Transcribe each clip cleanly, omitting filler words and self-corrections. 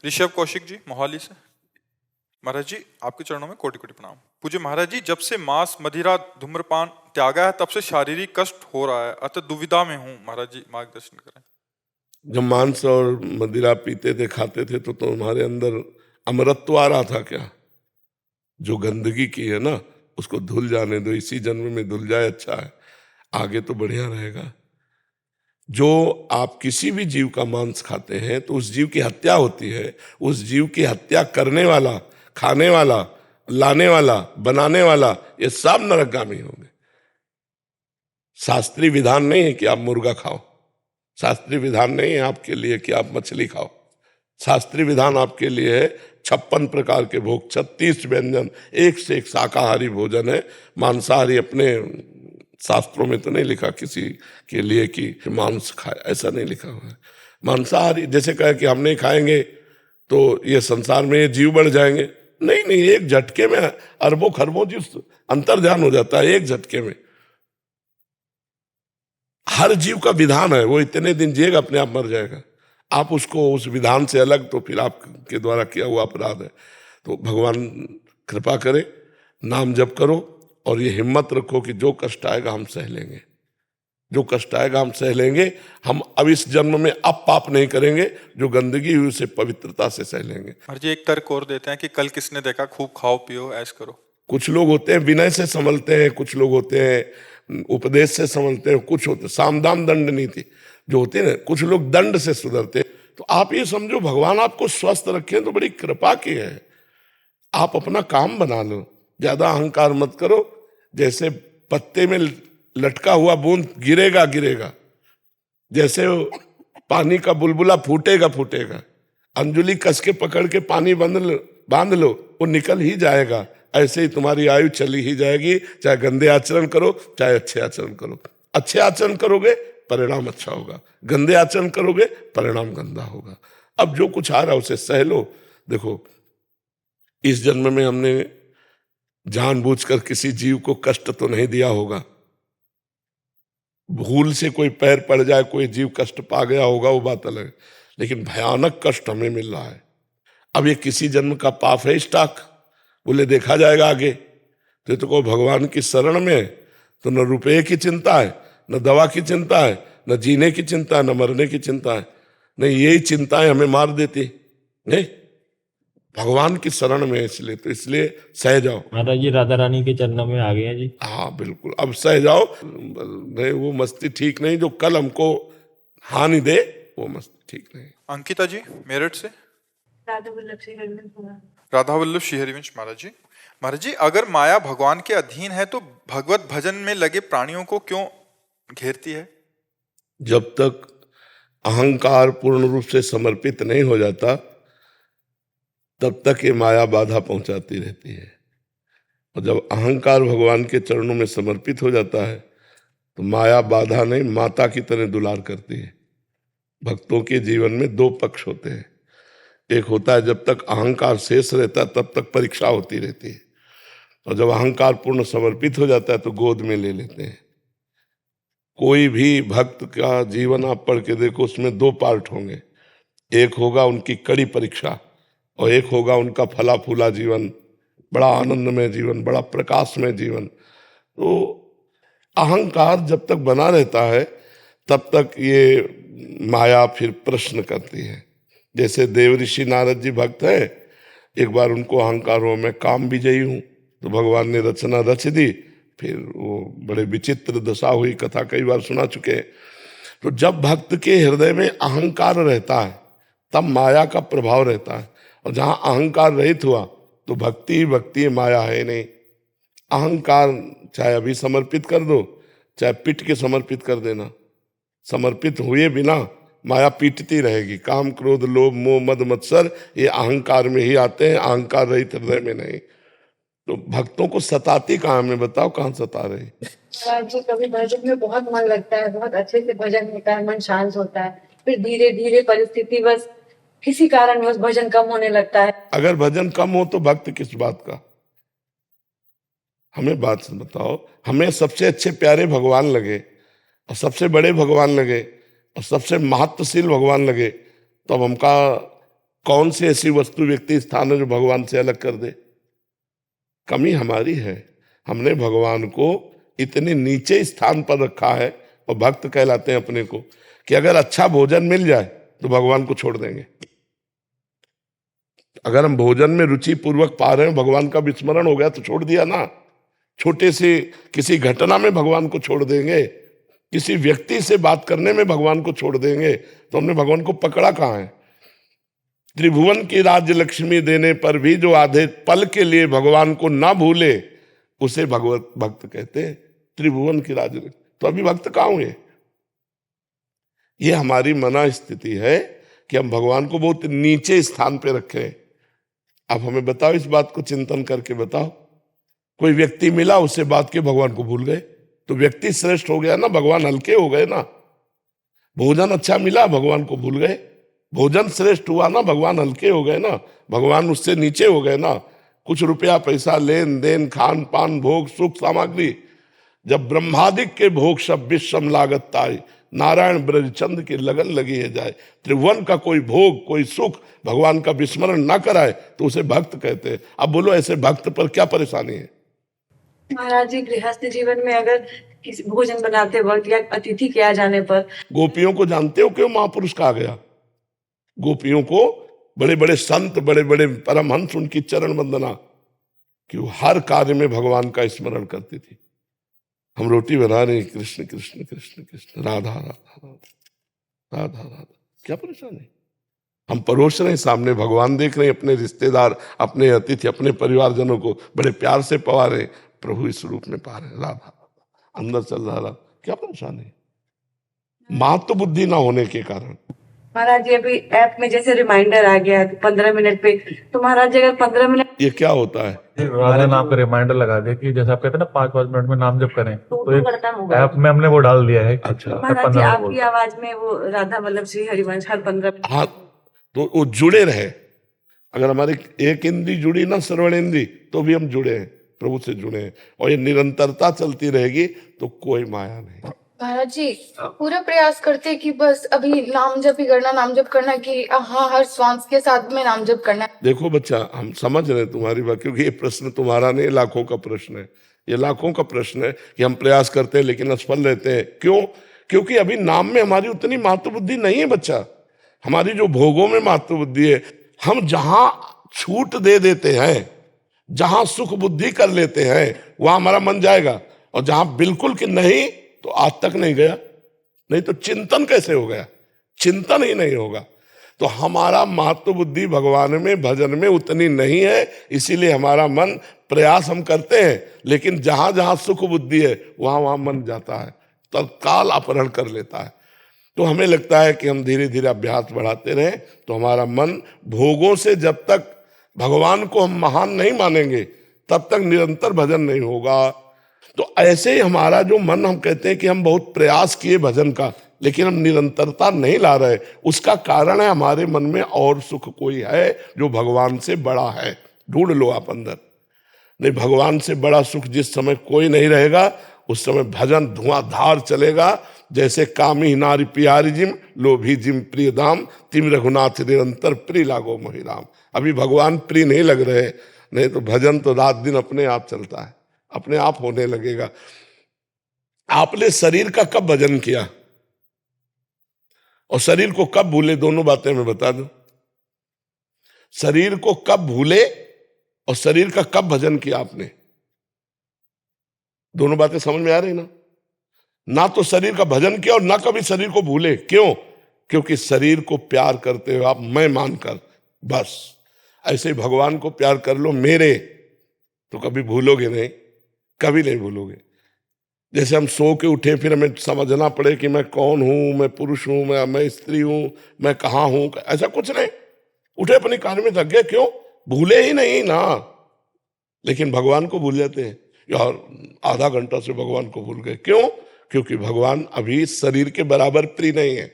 ऋषभ कौशिक जी मोहाली से। महाराज जी आपके चरणों में कोटि कोटि प्रणाम। पूज्य महाराज जी, जब से मांस मदिरा धूम्रपान त्यागा है तब से शारीरिक कष्ट हो रहा है, अतः दुविधा में हूँ। महाराज जी मार्गदर्शन करें। जब मांस और मदिरा पीते थे खाते थे तो तुम्हारे अंदर अमरत्व आ रहा था क्या? जो गंदगी की है ना उसको धुल जाने दो, इसी जन्म में धुल जाए, अच्छा है, आगे तो बढ़िया रहेगा। जो आप किसी भी जीव का मांस खाते हैं तो उस जीव की हत्या होती है। उस जीव की हत्या करने वाला, खाने वाला, लाने वाला, बनाने वाला, ये सब नरकगामी होंगे। शास्त्रीय विधान नहीं है कि आप मुर्गा खाओ, शास्त्रीय विधान नहीं है आपके लिए कि आप मछली खाओ। शास्त्रीय विधान आपके लिए है 56 प्रकार के भोग, 36 व्यंजन, एक से एक शाकाहारी भोजन है। मांसाहारी अपने शास्त्रों में तो नहीं लिखा किसी के लिए कि मांस खाए, ऐसा नहीं लिखा हुआ है। मांसाहारी जैसे कहे कि हम नहीं खाएंगे तो ये संसार में ये जीव बढ़ जाएंगे, नहीं नहीं, एक झटके में अरबों खरबों जीव अंतर्ध्यान हो जाता है, एक झटके में। हर जीव का विधान है, वो इतने दिन जिएगा अपने आप मर जाएगा। आप उसको उस विधान से अलग, तो फिर आपके द्वारा किया हुआ अपराध है। तो भगवान कृपा करे, नाम जप करो और ये हिम्मत रखो कि जो कष्ट आएगा हम सह लेंगे, जो कष्ट आएगा हम सह लेंगे। हम अब इस जन्म में अब पाप नहीं करेंगे, जो गंदगी हुई उसे पवित्रता से सह लेंगे। महाराज जी एक तर्क और देते हैं कि कल किसने देखा, खूब खाओ पियो ऐश करो। कुछ लोग होते हैं विनय से संभलते हैं, कुछ लोग होते हैं उपदेश से संभलते हैं, कुछ होते सामदान दंड नीति जो होती है ना, कुछ लोग दंड से सुधरते हैं। तो आप ये समझो भगवान आपको स्वस्थ रखे तो बड़ी कृपा की है। आप अपना काम बना लो, ज्यादा अहंकार मत करो। जैसे पत्ते में लटका हुआ बूंद गिरेगा गिरेगा, जैसे पानी का बुलबुला फूटेगा फूटेगा, अंजुली कस के पकड़ के पानी बांध लो, वो निकल ही जाएगा। ऐसे ही तुम्हारी आयु चली ही जाएगी, चाहे गंदे आचरण करो चाहे अच्छे आचरण करो। अच्छे आचरण करोगे परिणाम अच्छा होगा, गंदे आचरण करोगे परिणाम गंदा होगा। अब जो कुछ आ रहा है उसे सह लो। देखो इस जन्म में हमने जानबूझकर किसी जीव को कष्ट तो नहीं दिया होगा, भूल से कोई पैर पड़ जाए, कोई जीव कष्ट पा गया होगा, वो बात अलग है, लेकिन भयानक कष्ट हमें मिल रहा है। अब ये किसी जन्म का पाप है स्टॉक, बोले देखा जाएगा आगे। तो को भगवान की शरण में तो न रुपये की चिंता है, न दवा की चिंता है, न जीने की चिंता है, न मरने की चिंता है। नहीं, यही चिंताएं हमें मार देती। नहीं, भगवान की शरण में, इसलिए सह जाओ। माता जी राधा रानी के चरणों में आ गए हैं जी। हाँ बिल्कुल, अब सह जाओ। नहीं वो मस्ती ठीक नहीं, जो कल हमको हानि दे वो मस्ती ठीक नहीं। अंकिता जी मेरठ से। राधा वल्लभ श्रीहरिवंश। राधा वल्लभ श्रीहरिवंश। महाराज जी, महाराज जी अगर माया भगवान के अधीन है तो भगवत भजन में लगे प्राणियों को क्यों घेरती है? जब तक अहंकार पूर्ण रूप से समर्पित नहीं हो जाता तब तक ये माया बाधा पहुंचाती रहती है। और जब अहंकार भगवान के चरणों में समर्पित हो जाता है तो माया बाधा नहीं, माता की तरह दुलार करती है। भक्तों के जीवन में दो पक्ष होते हैं, एक होता है जब तक अहंकार शेष रहता है तब तक परीक्षा होती रहती है, और जब अहंकार पूर्ण समर्पित हो जाता है तो गोद में ले लेते हैं। कोई भी भक्त का जीवन आप पढ़ के देखो, उसमें दो पार्ट होंगे, एक होगा उनकी कड़ी परीक्षा और एक होगा उनका फला फूला जीवन, बड़ा आनंदमय जीवन, बड़ा प्रकाशमय जीवन। तो अहंकार जब तक बना रहता है तब तक ये माया फिर प्रश्न करती है। जैसे देवऋषि नारद जी भक्त है, एक बार उनको अहंकार हो मैं काम विजयी हूँ, तो भगवान ने रचना रच दी, फिर वो बड़े विचित्र दशा हुई, कथा कई बार सुना चुके हैं। तो जब भक्त के हृदय में अहंकार रहता है तब माया का प्रभाव रहता है, और जहाँ अहंकार रहित हुआ तो भक्ति ही भक्ति है, माया है नहीं। अहंकार चाहे अभी समर्पित कर दो चाहे पीट के समर्पित कर देना, समर्पित हुए बिना माया पीटती रहेगी। काम क्रोध लोभ मोह मद मत्सर ये अहंकार में ही आते हैं, अहंकार रहित हृदय में नहीं। तो भक्तों को सताती कहाँ, में बताओ कहाँ सता रही? जी कभी भजन में बहुत मन लगता है, बहुत अच्छे से भजन होता है, मन शांत होता है, फिर धीरे धीरे परिस्थिति बस किसी कारण बस भजन कम होने लगता है। अगर भजन कम हो तो भक्त किस बात का? हमें बात बताओ, हमें सबसे अच्छे प्यारे भगवान लगे और सबसे बड़े भगवान लगे और सबसे महत्वशील भगवान लगे, तो अब हमका कौन सी ऐसी वस्तु व्यक्ति स्थान है जो भगवान से अलग कर दे? कमी हमारी है। हमने भगवान को इतने नीचे स्थान पर रखा है, और भक्त कहलाते हैं अपने को, कि अगर अच्छा भोजन मिल जाए तो भगवान को छोड़ देंगे। अगर हम भोजन में रुचि पूर्वक पा रहे हैं, भगवान का विस्मरण हो गया तो छोड़ दिया ना। छोटे से किसी घटना में भगवान को छोड़ देंगे, किसी व्यक्ति से बात करने में भगवान को छोड़ देंगे, तो हमने भगवान को पकड़ा कहाँ है? त्रिभुवन की राज्य लक्ष्मी देने पर भी जो आधे पल के लिए भगवान को ना भूले, उसे भगवत भक्त कहते हैं। त्रिभुवन की राज्य, तो अभी भक्त कहाँ हुए? ये हमारी मना स्थिति है कि हम भगवान को बहुत नीचे स्थान पे रखें। अब हमें बताओ, इस बात को चिंतन करके बताओ। कोई व्यक्ति मिला, उससे बात के भगवान को भूल गए, तो व्यक्ति श्रेष्ठ हो गया ना, भगवान हल्के हो गए ना। भोजन अच्छा मिला, भगवान को भूल गए, भोजन श्रेष्ठ हुआ ना, भगवान हल्के हो गए ना, भगवान उससे नीचे हो गए ना। कुछ रुपया पैसा, लेन देन, खान पान, भोग सुख सामग्री, जब ब्रह्मादिक के भोग सब विश्रम लागत ताई, नारायण ब्रजचंद की लगन लगी है जाए। त्रिभुवन का कोई भोग, कोई सुख भगवान का विस्मरण ना कराए तो उसे भक्त कहते हैं। अब बोलो, ऐसे भक्त पर क्या परेशानी है? महाराज जी, गृहस्थ जीवन में अगर किसी भोजन बनाते वक्त या अतिथि के आ जाने पर, गोपियों को जानते हो क्यों महापुरुष कहा गया? गोपियों को बड़े बड़े संत, बड़े बड़े परमहंस, उनकी चरण वंदना, कि वो हर कार्य में भगवान का स्मरण करती थी। हम रोटी बना रहे हैं, कृष्ण कृष्ण कृष्ण कृष्ण, राधा राधा राधा राधा राधा, क्या परेशानी? हम परोस रहे हैं, सामने भगवान देख रहे हैं, अपने रिश्तेदार, अपने अतिथि, अपने परिवारजनों को बड़े प्यार से पवा रहे हैं, प्रभु इस रूप में पा रहे हैं, राधा अंदर चल रहा, क्या परेशानी? महत्व बुद्धि ना होने के कारण। महाराज जी अभी ऐप में जैसे रिमाइंडर आ गया 15 मिनट पे, तो महाराज जी अगर 15 मिनट, ये क्या होता है? राधा नाम का रिमाइंडर लगा दे कि जैसे आप कहते हैं ना 5-5 मिनट में नाम जप करें, तो तो एक करता होगा। ऐप में हमने वो डाल दिया है। अच्छा। महाराज जी आपकी आवाज में वो राधा वल्लभ श्री हरिवंश हर 15 मिनट, हाँ, तो वो जुड़े रहे। अगर हमारी एक इंद्री जुड़ी ना, श्रवण इंद्री, तो भी हम जुड़े हैं, प्रभु से जुड़े हैं, और ये निरंतरता चलती रहेगी तो कोई माया नहीं। महाराज जी पूरा प्रयास करते कि बस अभी नाम जप ही करना, नाम जप करना, कि हाँ हर श्वास के साथ में नाम जप करना। देखो बच्चा, हम समझ रहे हैं तुम्हारी बात, क्योंकि ये प्रश्न तुम्हारा नहीं, लाखों का प्रश्न है। ये लाखों का प्रश्न है कि हम प्रयास करते हैं लेकिन असफल रहते हैं। क्यों? क्योंकि अभी नाम में हमारी उतनी महत्व बुद्धि नहीं है बच्चा। हमारी जो भोगों में महत्व बुद्धि है, हम जहां छूट दे देते हैं, जहां सुख बुद्धि कर लेते हैं, वहां हमारा मन जाएगा, और जहां बिल्कुल कि नहीं, तो आज तक नहीं गया। नहीं तो चिंतन कैसे हो गया? चिंतन ही नहीं होगा। तो हमारा महत्व बुद्धि भगवान में, भजन में उतनी नहीं है, इसीलिए हमारा मन, प्रयास हम करते हैं, लेकिन जहां जहां सुख बुद्धि है वहां वहां मन जाता है, तत्काल अपहरण कर लेता है। तो हमें लगता है कि हम धीरे धीरे अभ्यास बढ़ाते रहें तो हमारा मन भोगों से, जब तक भगवान को हम महान नहीं मानेंगे तब तक निरंतर भजन नहीं होगा। तो ऐसे ही हमारा जो मन, हम कहते हैं कि हम बहुत प्रयास किए भजन का, लेकिन हम निरंतरता नहीं ला रहे, उसका कारण है हमारे मन में और सुख कोई है जो भगवान से बड़ा है। ढूंढ लो आप अंदर। नहीं, भगवान से बड़ा सुख जिस समय कोई नहीं रहेगा, उस समय भजन धुआंधार चलेगा। जैसे कामी नारी प्यारी जिम, लोभी जिम प्रिय दाम, तिम रघुनाथ निरंतर प्रिय लागो मोहि राम। अभी भगवान प्रिय नहीं लग रहे, नहीं तो भजन तो रात दिन अपने आप चलता है, अपने आप होने लगेगा। आपने शरीर का कब भजन किया और शरीर को कब भूले, दोनों बातें मैं बता दूं। शरीर को कब भूले और शरीर का कब भजन किया आपने, दोनों बातें समझ में आ रही ना? ना तो शरीर का भजन किया और ना कभी शरीर को भूले। क्यों? क्योंकि शरीर को प्यार करते हो आप मैं मानकर, बस ऐसे ही भगवान को प्यार कर लो मेरे, तो कभी भूलोगे नहीं, कभी नहीं भूलोगे। जैसे हम सो के उठे, फिर हमें समझना पड़े कि मैं कौन हूं, मैं पुरुष हूं, मैं स्त्री हूं, मैं कहाँ हूं, ऐसा कुछ नहीं। उठे अपने कार्य में थक गए, क्यों? भूले ही नहीं ना। लेकिन भगवान को भूल जाते हैं यार, आधा घंटा से भगवान को भूल गए। क्यों? क्योंकि भगवान अभी शरीर के बराबर प्रिय नहीं है,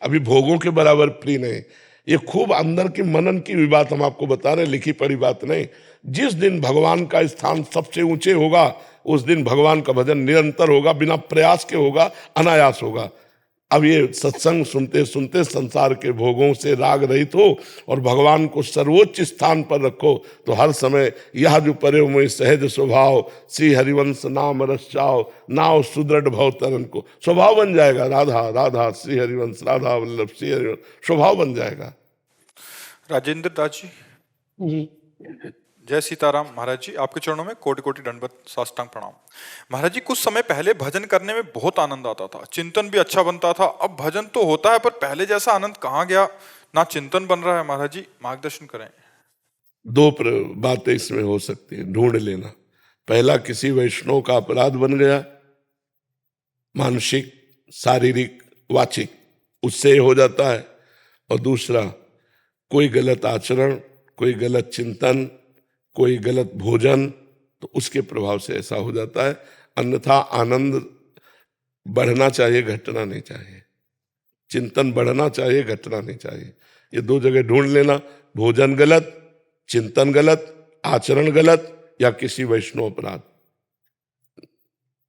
अभी भोगों के बराबर प्रिय नहीं। ये खूब अंदर की मनन की भी बात हम आपको बता रहे, लिखी पढ़ी बात नहीं। जिस दिन भगवान का स्थान सबसे ऊंचे होगा, उस दिन भगवान का भजन निरंतर होगा, बिना प्रयास के होगा, अनायास होगा। अब ये सत्संग सुनते सुनते संसार के भोगों से राग रहित हो और भगवान को सर्वोच्च स्थान पर रखो, तो हर समय यह जो परे हुए सहज स्वभाव श्री हरिवंश नाम रस चाओ नाव सुदृढ़ भव तरन को स्वभाव बन जाएगा। राधा राधा श्री हरिवंश राधा वल्लभ श्री हरिवंश स्वभाव बन जाएगा। राजेंद्र दास जी, जी जय सीताराम। महाराज जी, आपके चरणों में कोटि कोटि दंडवत साष्टांग प्रणाम। महाराज जी, कुछ समय पहले भजन करने में बहुत आनंद आता था, चिंतन भी अच्छा बनता था। अब भजन तो होता है पर पहले जैसा आनंद कहाँ गया, ना चिंतन बन रहा है। महाराज जी मार्गदर्शन करें। दो बातें इसमें हो सकती है, ढूंढ लेना। पहला, किसी वैष्णव का अपराध बन गया, मानसिक शारीरिक वाचिक, उससे हो जाता है। और दूसरा, कोई गलत आचरण, कोई गलत चिंतन, कोई गलत भोजन, तो उसके प्रभाव से ऐसा हो जाता है। अन्यथा आनंद बढ़ना चाहिए, घटना नहीं चाहिए। चिंतन बढ़ना चाहिए, घटना नहीं चाहिए। ये दो जगह ढूंढ लेना, भोजन गलत, चिंतन गलत, आचरण गलत, या किसी वैष्णव अपराध।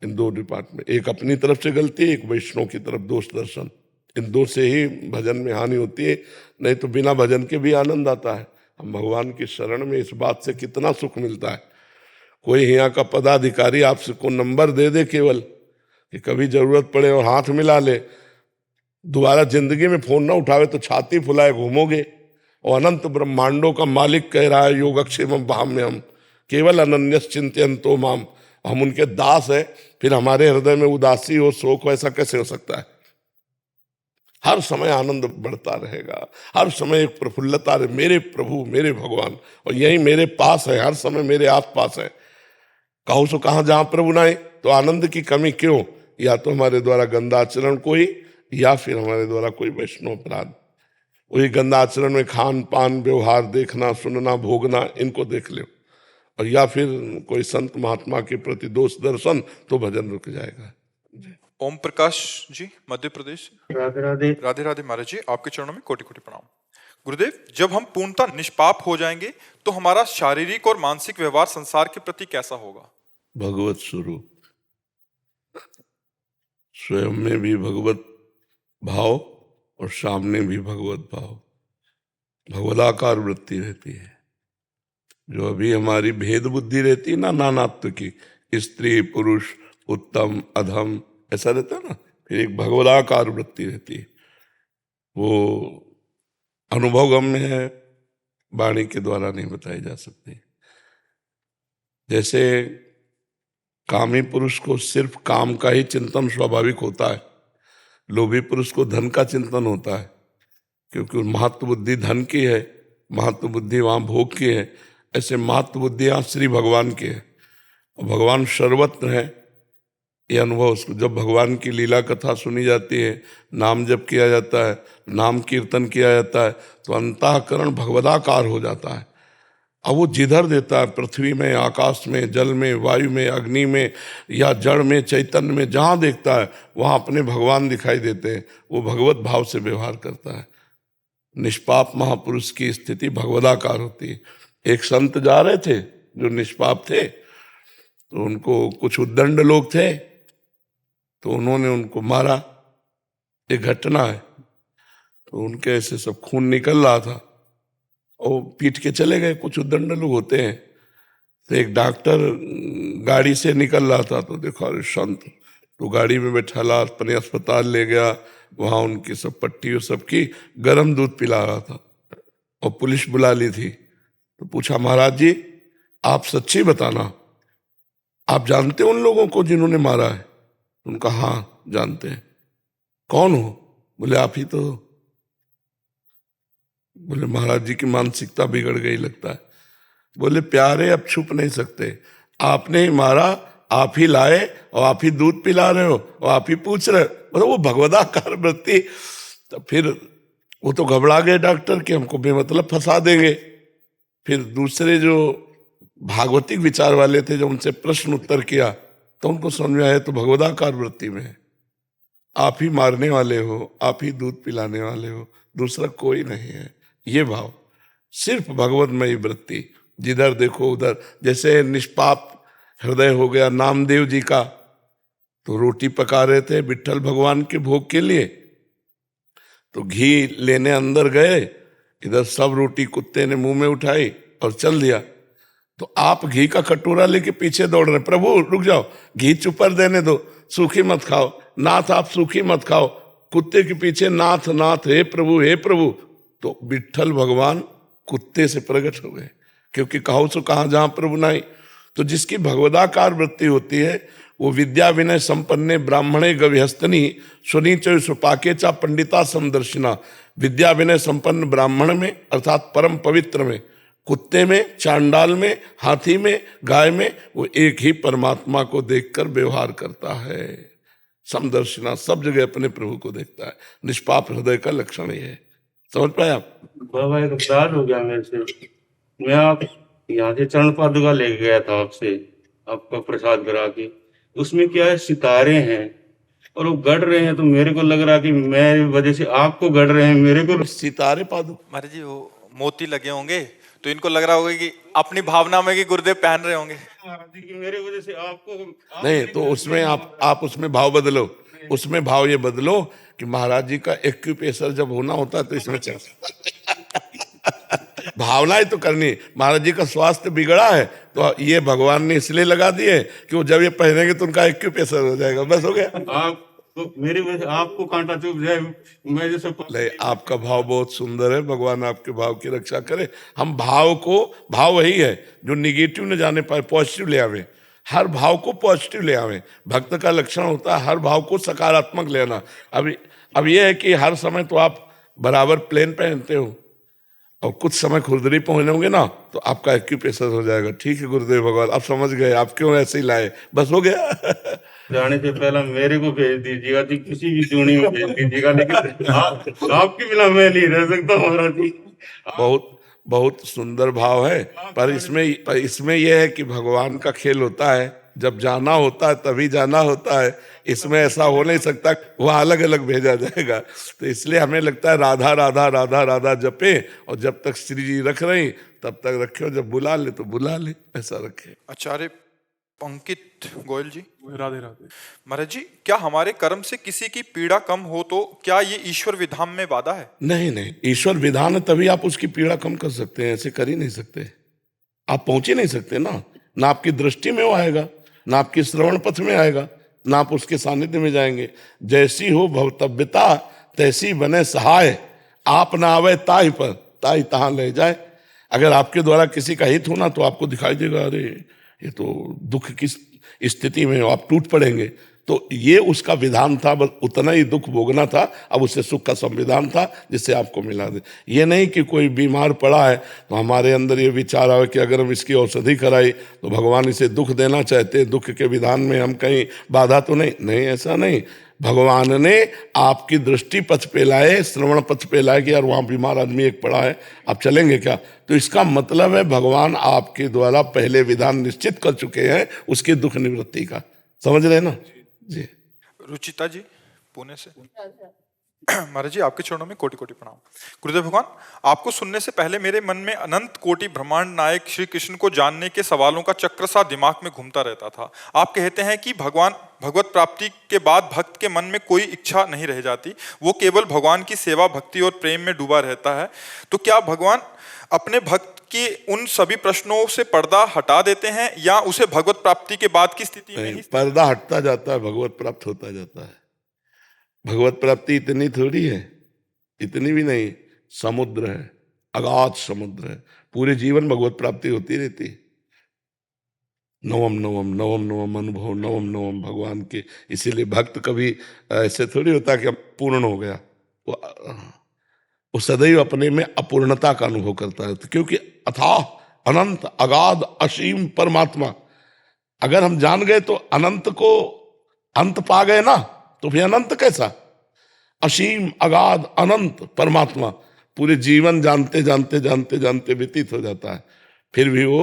इन दो डिपार्टमेंट, एक अपनी तरफ से गलती, एक वैष्णव की तरफ दोष दर्शन। इन दो से ही भजन में हानि होती है, नहीं तो बिना भजन के भी आनंद आता है। हम भगवान की शरण में इस बात से कितना सुख मिलता है। कोई यहाँ का पदाधिकारी आपसे को नंबर दे दे केवल कि कभी जरूरत पड़े और हाथ मिला ले, दोबारा जिंदगी में फोन ना उठावे तो छाती फुलाए घूमोगे। और अनंत ब्रह्मांडों का मालिक कह रहा है योगक्षेमम भाम्यहम केवल अनन्यस चिंतयन्तो माम, हम उनके दास है, फिर हमारे हृदय में उदासी हो, शोक हो, ऐसा कैसे हो सकता है। हर समय आनंद बढ़ता रहेगा, हर समय एक प्रफुल्लता रहे, मेरे प्रभु मेरे भगवान, और यही मेरे पास है, हर समय मेरे आस पास है। कहो सो कहाँ, जहां प्रभु ना आए तो आनंद की कमी क्यों। या तो हमारे द्वारा गंदा आचरण कोई, या फिर हमारे द्वारा कोई वैष्णव अपराध। वही गंदा आचरण में खान पान व्यवहार देखना सुनना भोगना, इनको देख लो, और या फिर कोई संत महात्मा के प्रति दोष दर्शन, तो भजन रुक जाएगा। ओम प्रकाश जी, मध्य प्रदेश। राधे राधे। राधे राधे महाराज जी, आपके चरणों में कोटि कोटि प्रणाम। गुरुदेव, जब हम पूर्णतः निष्पाप हो जाएंगे तो हमारा शारीरिक और मानसिक व्यवहार संसार के प्रति कैसा होगा। भगवत स्वरूप, स्वयं में भी भगवत भाव और सामने भी भगवत भाव, भगवदाकार वृत्ति रहती है। जो अभी हमारी भेद बुद्धि रहती है ना, नानात्व की, स्त्री पुरुष उत्तम अधम ऐसा रहता है ना, फिर एक भगवदाकार वृत्ति रहती है, वो अनुभवगम्य है, वाणी के द्वारा नहीं बताई जा सकती। जैसे कामी पुरुष को सिर्फ काम का ही चिंतन स्वाभाविक होता है, लोभी पुरुष को धन का चिंतन होता है, क्योंकि महत्व बुद्धि धन की है, महत्व बुद्धि वहाँ भोग की है। ऐसे महत्व बुद्धि यहाँ श्री भगवान की है, और भगवान सर्वत्र है। ये अनुभव उसको, जब भगवान की लीला कथा सुनी जाती है, नाम जप किया जाता है, नाम कीर्तन किया जाता है, तो अंतःकरण भगवदाकार हो जाता है। अब वो जिधर देता है, पृथ्वी में, आकाश में, जल में, वायु में, अग्नि में, या जड़ में, चैतन्य में, जहाँ देखता है वहाँ अपने भगवान दिखाई देते हैं। वो भगवत भाव से व्यवहार करता है। निष्पाप महापुरुष की स्थिति भगवदाकार होती है। एक संत जा रहे थे जो निष्पाप थे, तो उनको कुछ उद्दंड लोग थे, तो उन्होंने उनको मारा। एक घटना है, तो उनके ऐसे सब खून निकल रहा था, और पीट के चले गए। कुछ उद्दंड लोग होते हैं। तो एक डॉक्टर गाड़ी से निकल रहा था, तो देखा अरे संत, तो गाड़ी में बैठाला, अपने अस्पताल ले गया। वहाँ उनकी सब पट्टी सबकी गर्म दूध पिला रहा था, और पुलिस बुला ली थी। तो पूछा, महाराज जी आप सच्ची बताना, आप जानते उन लोगों को जिन्होंने मारा है। उनका हाँ जानते हैं। कौन हो? बोले आप ही तो हो। बोले महाराज जी की मानसिकता बिगड़ गई लगता है। बोले प्यारे अब छुप नहीं सकते, आपने ही मारा, आप ही लाए, और आप ही दूध पिला रहे हो, और आप ही पूछ रहे हो। मतलब वो भगवदाकार वृत्ति। तो फिर वो तो घबरा गए डॉक्टर कि हमको बेमतलब फंसा देंगे। फिर दूसरे जो भागवतिक विचार वाले थे, जो उनसे प्रश्न उत्तर किया, तो उनको समझ में आया तो भगवदाकार वृत्ति में है। आप ही मारने वाले हो, आप ही दूध पिलाने वाले हो, दूसरा कोई नहीं है। ये भाव, सिर्फ भगवतमयी वृत्ति, जिधर देखो उधर। जैसे निष्पाप हृदय हो गया नामदेव जी का, तो रोटी पका रहे थे विट्ठल भगवान के भोग के लिए, तो घी लेने अंदर गए, इधर सब रोटी कुत्ते ने मुंह में उठाई और चल दिया। तो आप घी का कटोरा लेके पीछे दौड़ रहे, प्रभु रुक जाओ, घी चुपर देने दो, सूखी मत खाओ, नाथ आप सूखी मत खाओ। कुत्ते के पीछे नाथ नाथ, हे प्रभु हे प्रभु। तो विट्ठल भगवान कुत्ते से प्रकट हो गए, क्योंकि कहो सो कहाँ जहां प्रभु नहीं। तो जिसकी भगवदाकार वृत्ति होती है वो विद्या विनय संपन्ने ब्राह्मणे गविहस्तनी सुनीच सुपाके चा पंडिता समदर्शिना। विद्या विनय संपन्न ब्राह्मण में अर्थात परम पवित्र में, कुत्ते में, चांडाल में, हाथी में, गाय में, वो एक ही परमात्मा को देखकर व्यवहार करता है। समदर्शिना, सब जगह अपने प्रभु को देखता है। निष्पाप हृदय का लक्षण ये है। समझ पाए आप? बाबा एक अपराध हो गया मेरे से। मैं आप यहाँ से चरण पादुका लेके गया था आपसे, आपका प्रसाद करा के। उसमें क्या है, सितारे हैं और वो गढ़ रहे हैं, तो मेरे को लग रहा कि मेरी वजह से आपको गढ़ रहे हैं, मेरे को सितारे पादु महाराज जी वो मोती लगे होंगे तो इनको लग रहा होगा कि अपनी भावना में कि गुरुदेव पहन रहे होंगे। महाराज जी की मेरे वजह से आपको नहीं, तो उसमें आप उसमें भाव बदलो, उसमें भाव ये बदलो कि महाराज जी का एक्यूप्रेशर जब होना होता है तो इसमें चल भावना ही तो करनी। महाराज जी का स्वास्थ्य बिगड़ा है तो ये भगवान ने इसलिए लगा दिए कि वो जब ये पहनेंगे तो उनका एक्यूप्रेशर हो जाएगा, बस हो गया। आपको मेरी वजह से आपको कांटा चुभ जाए, मैं जैसे नहीं, आपका भाव बहुत सुंदर है, भगवान आपके भाव की रक्षा करे। हम भाव वही है जो निगेटिव न जाने पाए, पॉजिटिव ले आवे। हर भाव को पॉजिटिव ले आवे। भक्त का लक्षण होता है हर भाव को सकारात्मक लेना। अब ये है कि हर समय तो आप बराबर प्लेन पहनते हो और कुछ समय खुरदरी पहनोगे ना तो आपका एक्यूप्रेशर हो जाएगा। ठीक है गुरुदेव भगवान, आप समझ गए, आप क्यों ऐसे ही लाए, बस हो गया। जाने से पहले मेरे को भेज दीजिएगा जी, किसी भी जोड़ी में भेज दीजिएगा, लेकिन आपके बिना मैं नहीं रह सकता महाराज जी। बहुत बहुत सुंदर भाव है, पर इसमें यह है कि भगवान का खेल होता है, जब जाना होता है तभी जाना होता है। इसमें ऐसा हो नहीं सकता वह अलग अलग भेजा जाएगा। तो इसलिए हमें लगता है राधा राधा राधा राधा जपे, और जब तक श्री जी रख रही तब तक रखे, जब बुला ले तो बुला ले, ऐसा रखे। आचार्य पंकित गोयल जी, राधे राधे। महाराज जी क्या हमारे कर्म से किसी की पीड़ा कम हो तो क्या ये ईश्वर विधान में बाधा है? नहीं, ईश्वर विधान है तभी आप उसकी पीड़ा कम कर सकते हैं, ऐसे कर ही नहीं सकते। आप पहुंच ही नहीं सकते ना आपकी दृष्टि में वो आएगा, ना आपकी श्रवण पथ में आएगा, ना आप उसके सानिध्य में जाएंगे। जैसी हो भवतव्यता तैसी बने सहाय, आप ना आवे ताई पर ताई तहां ले जाए। अगर आपके द्वारा किसी का हित होना तो आपको दिखाई देगा, अरे ये तो दुख की स्थिति में आप टूट पड़ेंगे। तो ये उसका विधान था, बस उतना ही दुख भोगना था। अब उससे सुख का संविधान था जिससे आपको मिला दे। ये नहीं कि कोई बीमार पड़ा है तो हमारे अंदर ये विचार आवे कि अगर हम इसकी औषधि कराई तो भगवान इसे दुख देना चाहते हैं, दुख के विधान में हम कहीं बाधा तो नहीं, ऐसा नहीं। भगवान ने आपकी दृष्टि पथ पे लाए, श्रवण पथ पे लाए कि यार वहाँ बीमार आदमी एक पड़ा है, आप चलेंगे क्या? तो इसका मतलब है भगवान आपके द्वारा पहले विधान निश्चित कर चुके हैं उसके दुख निवृत्ति का। समझ रहे ना जी? रुचिता जी पुणे से। महाराज जी आपके चरणों में कोटि कोटि प्रणाम। गुरुदेव भगवान, आपको सुनने से पहले मेरे मन में अनंत कोटि ब्रह्मांड नायक श्री कृष्ण को जानने के सवालों का चक्र सा दिमाग में घूमता रहता था। आप कहते हैं कि भगवत प्राप्ति के बाद भक्त के मन में कोई इच्छा नहीं रह जाती, वो केवल भगवान की सेवा भक्ति और प्रेम में डूबा रहता है। तो क्या भगवान अपने भक्त के उन सभी प्रश्नों से पर्दा हटा देते हैं या उसे भगवत प्राप्ति के बाद की स्थिति में ही पर्दा हटता जाता है, भगवत प्राप्त होता जाता है। भगवत प्राप्ति इतनी थोड़ी है, इतनी भी नहीं, समुद्र है, अगाध समुद्र है। पूरे जीवन भगवत प्राप्ति होती रहती है। नवम नवम नवम नवम अनुभव, नवम नवम भगवान के। इसीलिए भक्त कभी ऐसे थोड़ी होता कि अब पूर्ण हो गया, वो सदैव अपने में अपूर्णता का अनुभव करता है। क्योंकि अथाह अनंत अगाध असीम परमात्मा, अगर हम जान गए तो अनंत को अंत पा गए ना, तो फिर अनंत कैसा? असीम अगाध अनंत परमात्मा पूरे जीवन जानते जानते जानते जानते व्यतीत हो जाता है। फिर भी वो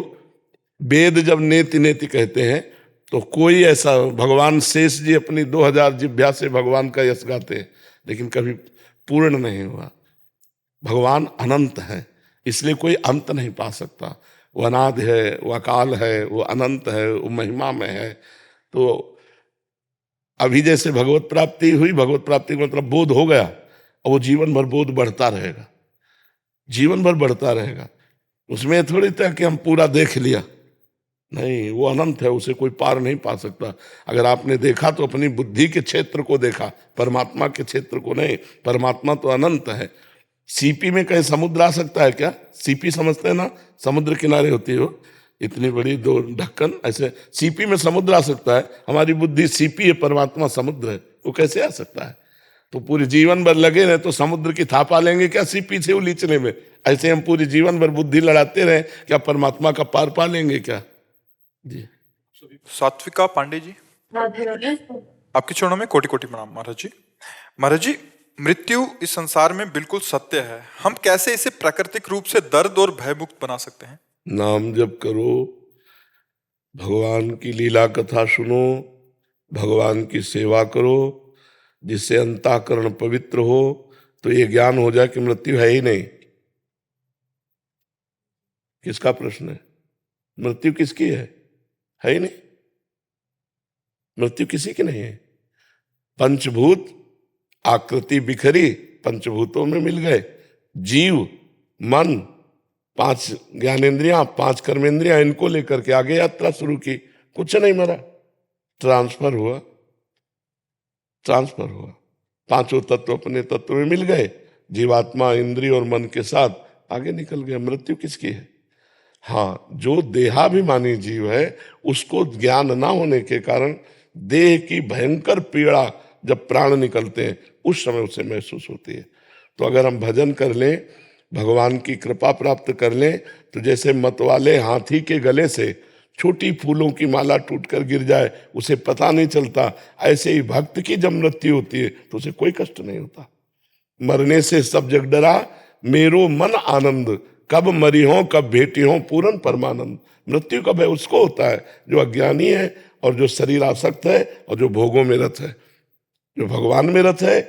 वेद जब नेति नेति कहते हैं तो कोई ऐसा, भगवान शेष जी अपनी 2000 जिह्वा से भगवान का यश गाते हैं लेकिन कभी पूर्ण नहीं हुआ। भगवान अनंत है, इसलिए कोई अंत नहीं पा सकता। वो अनाद है, वो अकाल है, वो अनंत है, वो महिमा में है। तो अभी जैसे भगवत प्राप्ति हुई, भगवत प्राप्ति का मतलब बोध हो गया, और वो जीवन भर बोध बढ़ता रहेगा, जीवन भर बढ़ता रहेगा। उसमें थोड़ी था कि हम पूरा देख लिया, नहीं, वो अनंत है, उसे कोई पार नहीं पा सकता। अगर आपने देखा तो अपनी बुद्धि के क्षेत्र को देखा, परमात्मा के क्षेत्र को नहीं। परमात्मा तो अनंत है। सीपी में कहीं समुद्र आ सकता है क्या? सीपी समझते हैं ना, समुद्र किनारे होती है वो, इतनी बड़ी 2 ढक्कन, ऐसे सीपी में समुद्र आ सकता है? हमारी बुद्धि सीपी है, परमात्मा समुद्र है, वो कैसे आ सकता है? तो पूरे जीवन भर लगे रहे तो समुद्र की थापा लेंगे क्या सीपी से उलीचने में? ऐसे हम पूरे जीवन भर बुद्धि लड़ाते रहे, क्या परमात्मा का पार पा लेंगे क्या? जी। सात्विका पांडे जी, राधे राधे। आपके चरणों में कोटि कोटि प्रणाम महाराज जी। महाराज जी, मृत्यु इस संसार में बिल्कुल सत्य है, हम कैसे इसे प्राकृतिक रूप से दर्द और भयमुक्त बना सकते हैं? नाम जप करो, भगवान की लीला कथा सुनो, भगवान की सेवा करो, जिससे अंतःकरण पवित्र हो, तो ये ज्ञान हो जाए कि मृत्यु है ही नहीं। किसका प्रश्न है? मृत्यु किसकी है ही नहीं, मृत्यु किसी की नहीं है। पंचभूत आकृति बिखरी, पंचभूतों में मिल गए, जीव मन 5 ज्ञानेंद्रियां 5 कर्मेंद्रियां, इनको लेकर के आगे यात्रा शुरू की, कुछ नहीं मरा, ट्रांसफर हुआ, ट्रांसफर हुआ। 5 तत्व अपने तत्व में मिल गए, जीवात्मा इंद्रिय और मन के साथ आगे निकल गए। मृत्यु किसकी है? हाँ, जो देहाभिमानी जीव है उसको ज्ञान ना होने के कारण देह की भयंकर पीड़ा जब प्राण निकलते हैं उस समय उसे महसूस होती है। तो अगर हम भजन कर लें, भगवान की कृपा प्राप्त कर लें, तो जैसे मतवाले हाथी के गले से छोटी फूलों की माला टूटकर गिर जाए, उसे पता नहीं चलता, ऐसे ही भक्त की जब मृत्यु होती है तो उसे कोई कष्ट नहीं होता। मरने से सब जग डरा, मेरो मन आनंद, कब मरी हो कब भेटी हो पूर्ण परमानंद। मृत्यु कब है? उसको होता है जो अज्ञानी है और जो शरीर आसक्त है और जो भोगों में रत है। जो भगवान में रत है,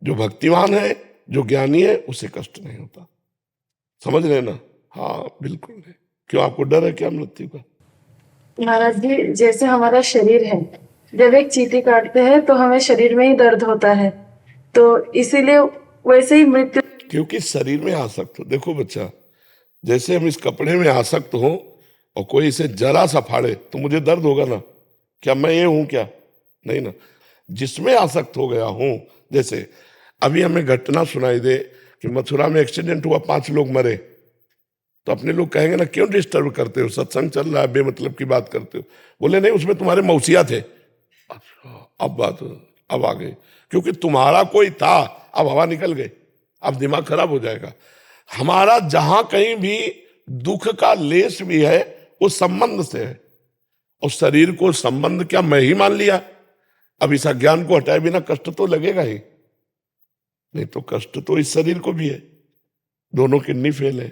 जो भक्तिवान है, जो ज्ञानी है, उसे कष्ट नहीं होता। समझ रहे ना? हाँ बिल्कुल नहीं। क्यों, आपको डर है क्या मृत्यु का? महाराज जी, जैसे हमारा शरीर है, जब एक चींटी काटते हैं तो हमें शरीर में ही दर्द होता है, तो इसीलिए वैसे ही मृत्यु। क्योंकि शरीर में आसक्त हो। देखो बच्चा, जैसे हम इस कपड़े में आसक्त हो और कोई इसे जरा सा फाड़े तो मुझे दर्द होगा ना? क्या मैं ये हूं क्या? नहीं ना। जिसमें आसक्त हो गया हूं, जैसे अभी हमें घटना सुनाई दे कि मथुरा में एक्सीडेंट हुआ, 5 लोग मरे, तो अपने लोग कहेंगे ना, क्यों डिस्टर्ब करते हो, सत्संग चल रहा है, बेमतलब की बात करते हो। बोले नहीं, उसमें तुम्हारे मौसिया थे। अच्छा, अब आ गए, क्योंकि तुम्हारा कोई था, अब हवा निकल गई, अब दिमाग खराब हो जाएगा। हमारा जहां कहीं भी दुख का लेस भी है वो संबंध से है, और शरीर को संबंध क्या मैं ही मान लिया? अब इस अज्ञान को हटाए बिना कष्ट तो लगेगा ही नहीं, तो कष्ट तो इस शरीर को भी है। दोनों किडनी फेल है,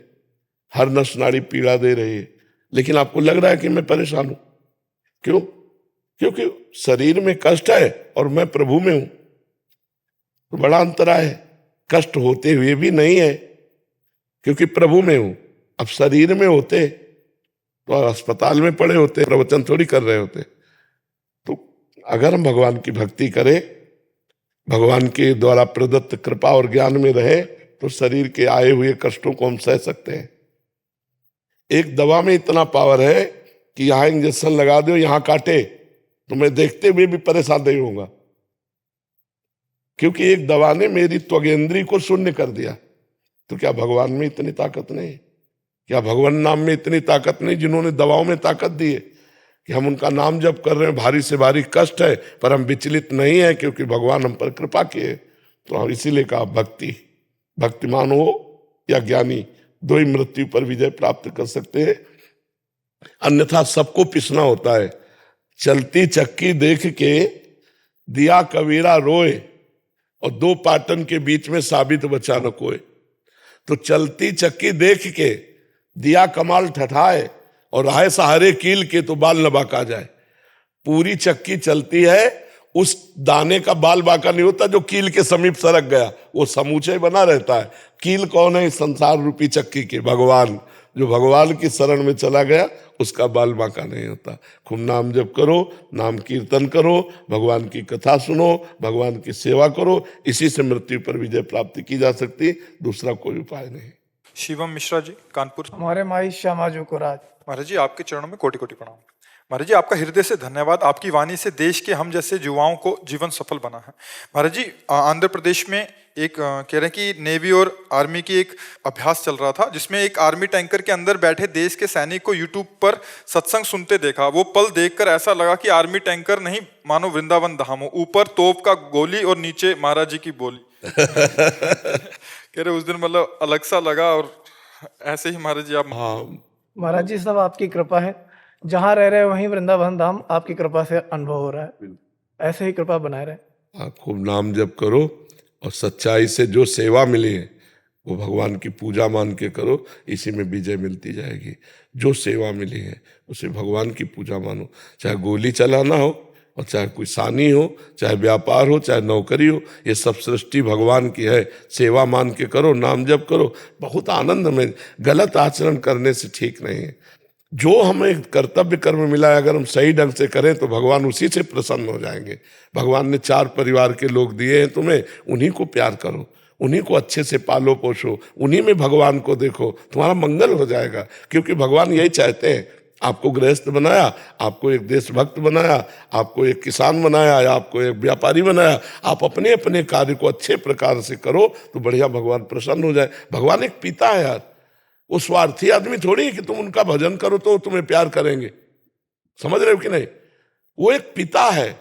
हर नस नाड़ी पीड़ा दे रही है, लेकिन आपको लग रहा है कि मैं परेशान हूं। क्यों? क्योंकि शरीर में कष्ट है और मैं प्रभु में हूं, तो बड़ा अंतराय है। कष्ट होते हुए भी नहीं है क्योंकि प्रभु में हूं। अब शरीर में होते तो अस्पताल में पड़े होते, प्रवचन थोड़ी कर रहे होते। तो अगर हम भगवान की भक्ति करें, भगवान के द्वारा प्रदत्त कृपा और ज्ञान में रहे, तो शरीर के आए हुए कष्टों को हम सह सकते हैं। एक दवा में इतना पावर है कि यहां इंजेक्शन लगा दो, यहां काटे, तो मैं देखते हुए भी परेशान नहीं होऊंगा, क्योंकि एक दवा ने मेरी त्वगेंद्री को शून्य कर दिया। तो क्या भगवान में इतनी ताकत नहीं? क्या भगवान नाम में इतनी ताकत नहीं जिन्होंने दवाओं में ताकत दी है कि हम उनका नाम जप कर रहे हैं, भारी से भारी कष्ट है पर हम विचलित नहीं है, क्योंकि भगवान हम पर कृपा किए। तो हम इसीलिए कहा भक्ति, भक्तिमान हो या ज्ञानी, दो ही मृत्यु पर विजय प्राप्त कर सकते हैं, अन्यथा सबको पिसना होता है। चलती चक्की देख के दिया कबीरा रोए, और 2 पाटन के बीच में साबित बचा न कोई। तो चलती चक्की देख के दिया कमाल ठठाए, और राहे सहारे कील के तो बाल न बाका जाए। पूरी चक्की चलती है, उस दाने का बाल बाका नहीं होता जो कील के समीप सरक गया, वो समूचे बना रहता है। कील कौन है इस संसार रूपी चक्की के? भगवान। जो भगवान की शरण में चला गया उसका बाल बांका नहीं होता। खूब नाम जप करो, नाम कीर्तन करो, भगवान की कथा सुनो, भगवान की सेवा करो, इसी से मृत्यु पर विजय प्राप्ति की जा सकती है, दूसरा कोई उपाय नहीं। शिवम मिश्रा जी, कानपुर। हमारे माई श्यामाजू को राज। महाराज जी, आपके चरणों में कोटि कोटि प्रणाम। महाराज जी, आपका हृदय से धन्यवाद। आपकी वाणी से देश के हम जैसे युवाओं को जीवन सफल बना है। महाराज जी, आंध्र प्रदेश में एक कह रहे हैं कि नेवी और आर्मी की एक अभ्यास चल रहा था, जिसमें एक आर्मी टैंकर के अंदर बैठे देश के सैनिक को यूट्यूब पर सत्संग सुनते देखा। वो पल देखकर ऐसा लगा कि आर्मी टैंकर नहीं मानो वृंदावन धाम हो, ऊपर तोप का गोली और नीचे महाराज जी की बोली। कह रहे उस दिन मतलब अलग सा लगा। और ऐसे ही महाराज जी आप। हाँ महाराज जी, सब आपकी कृपा है, जहाँ रह रहे वहीं वृंदावन धाम आपकी कृपा से अनुभव हो रहा है। ऐसे ही कृपा बनाए रहे। आप खूब नाम जप करो और सच्चाई से जो सेवा मिली है वो भगवान की पूजा मान के करो, इसी में विजय मिलती जाएगी। जो सेवा मिली है उसे भगवान की पूजा मानो, चाहे गोली चलाना हो और चाहे कोई सानी हो, चाहे व्यापार हो, चाहे नौकरी हो, ये सब सृष्टि भगवान की है। सेवा मान के करो, नाम जप करो, बहुत आनंद में। गलत आचरण करने से ठीक नहीं है। जो हमें कर्तव्य कर्म मिला है अगर हम सही ढंग से करें तो भगवान उसी से प्रसन्न हो जाएंगे। भगवान ने 4 परिवार के लोग दिए हैं तुम्हें, उन्हीं को प्यार करो, उन्हीं को अच्छे से पालो पोषो, उन्हीं में भगवान को देखो, तुम्हारा मंगल हो जाएगा। क्योंकि भगवान यही चाहते हैं। आपको गृहस्थ बनाया, आपको एक देशभक्त बनाया, आपको एक किसान बनाया, या आपको एक व्यापारी बनाया। आप अपने अपने कार्य को अच्छे प्रकार से करो तो बढ़िया भगवान प्रसन्न हो जाए। भगवान एक पिता है यार, वो स्वार्थी आदमी थोड़ी है कि तुम उनका भजन करो तो तुम्हें प्यार करेंगे। समझ रहे हो कि नहीं? वो एक पिता है,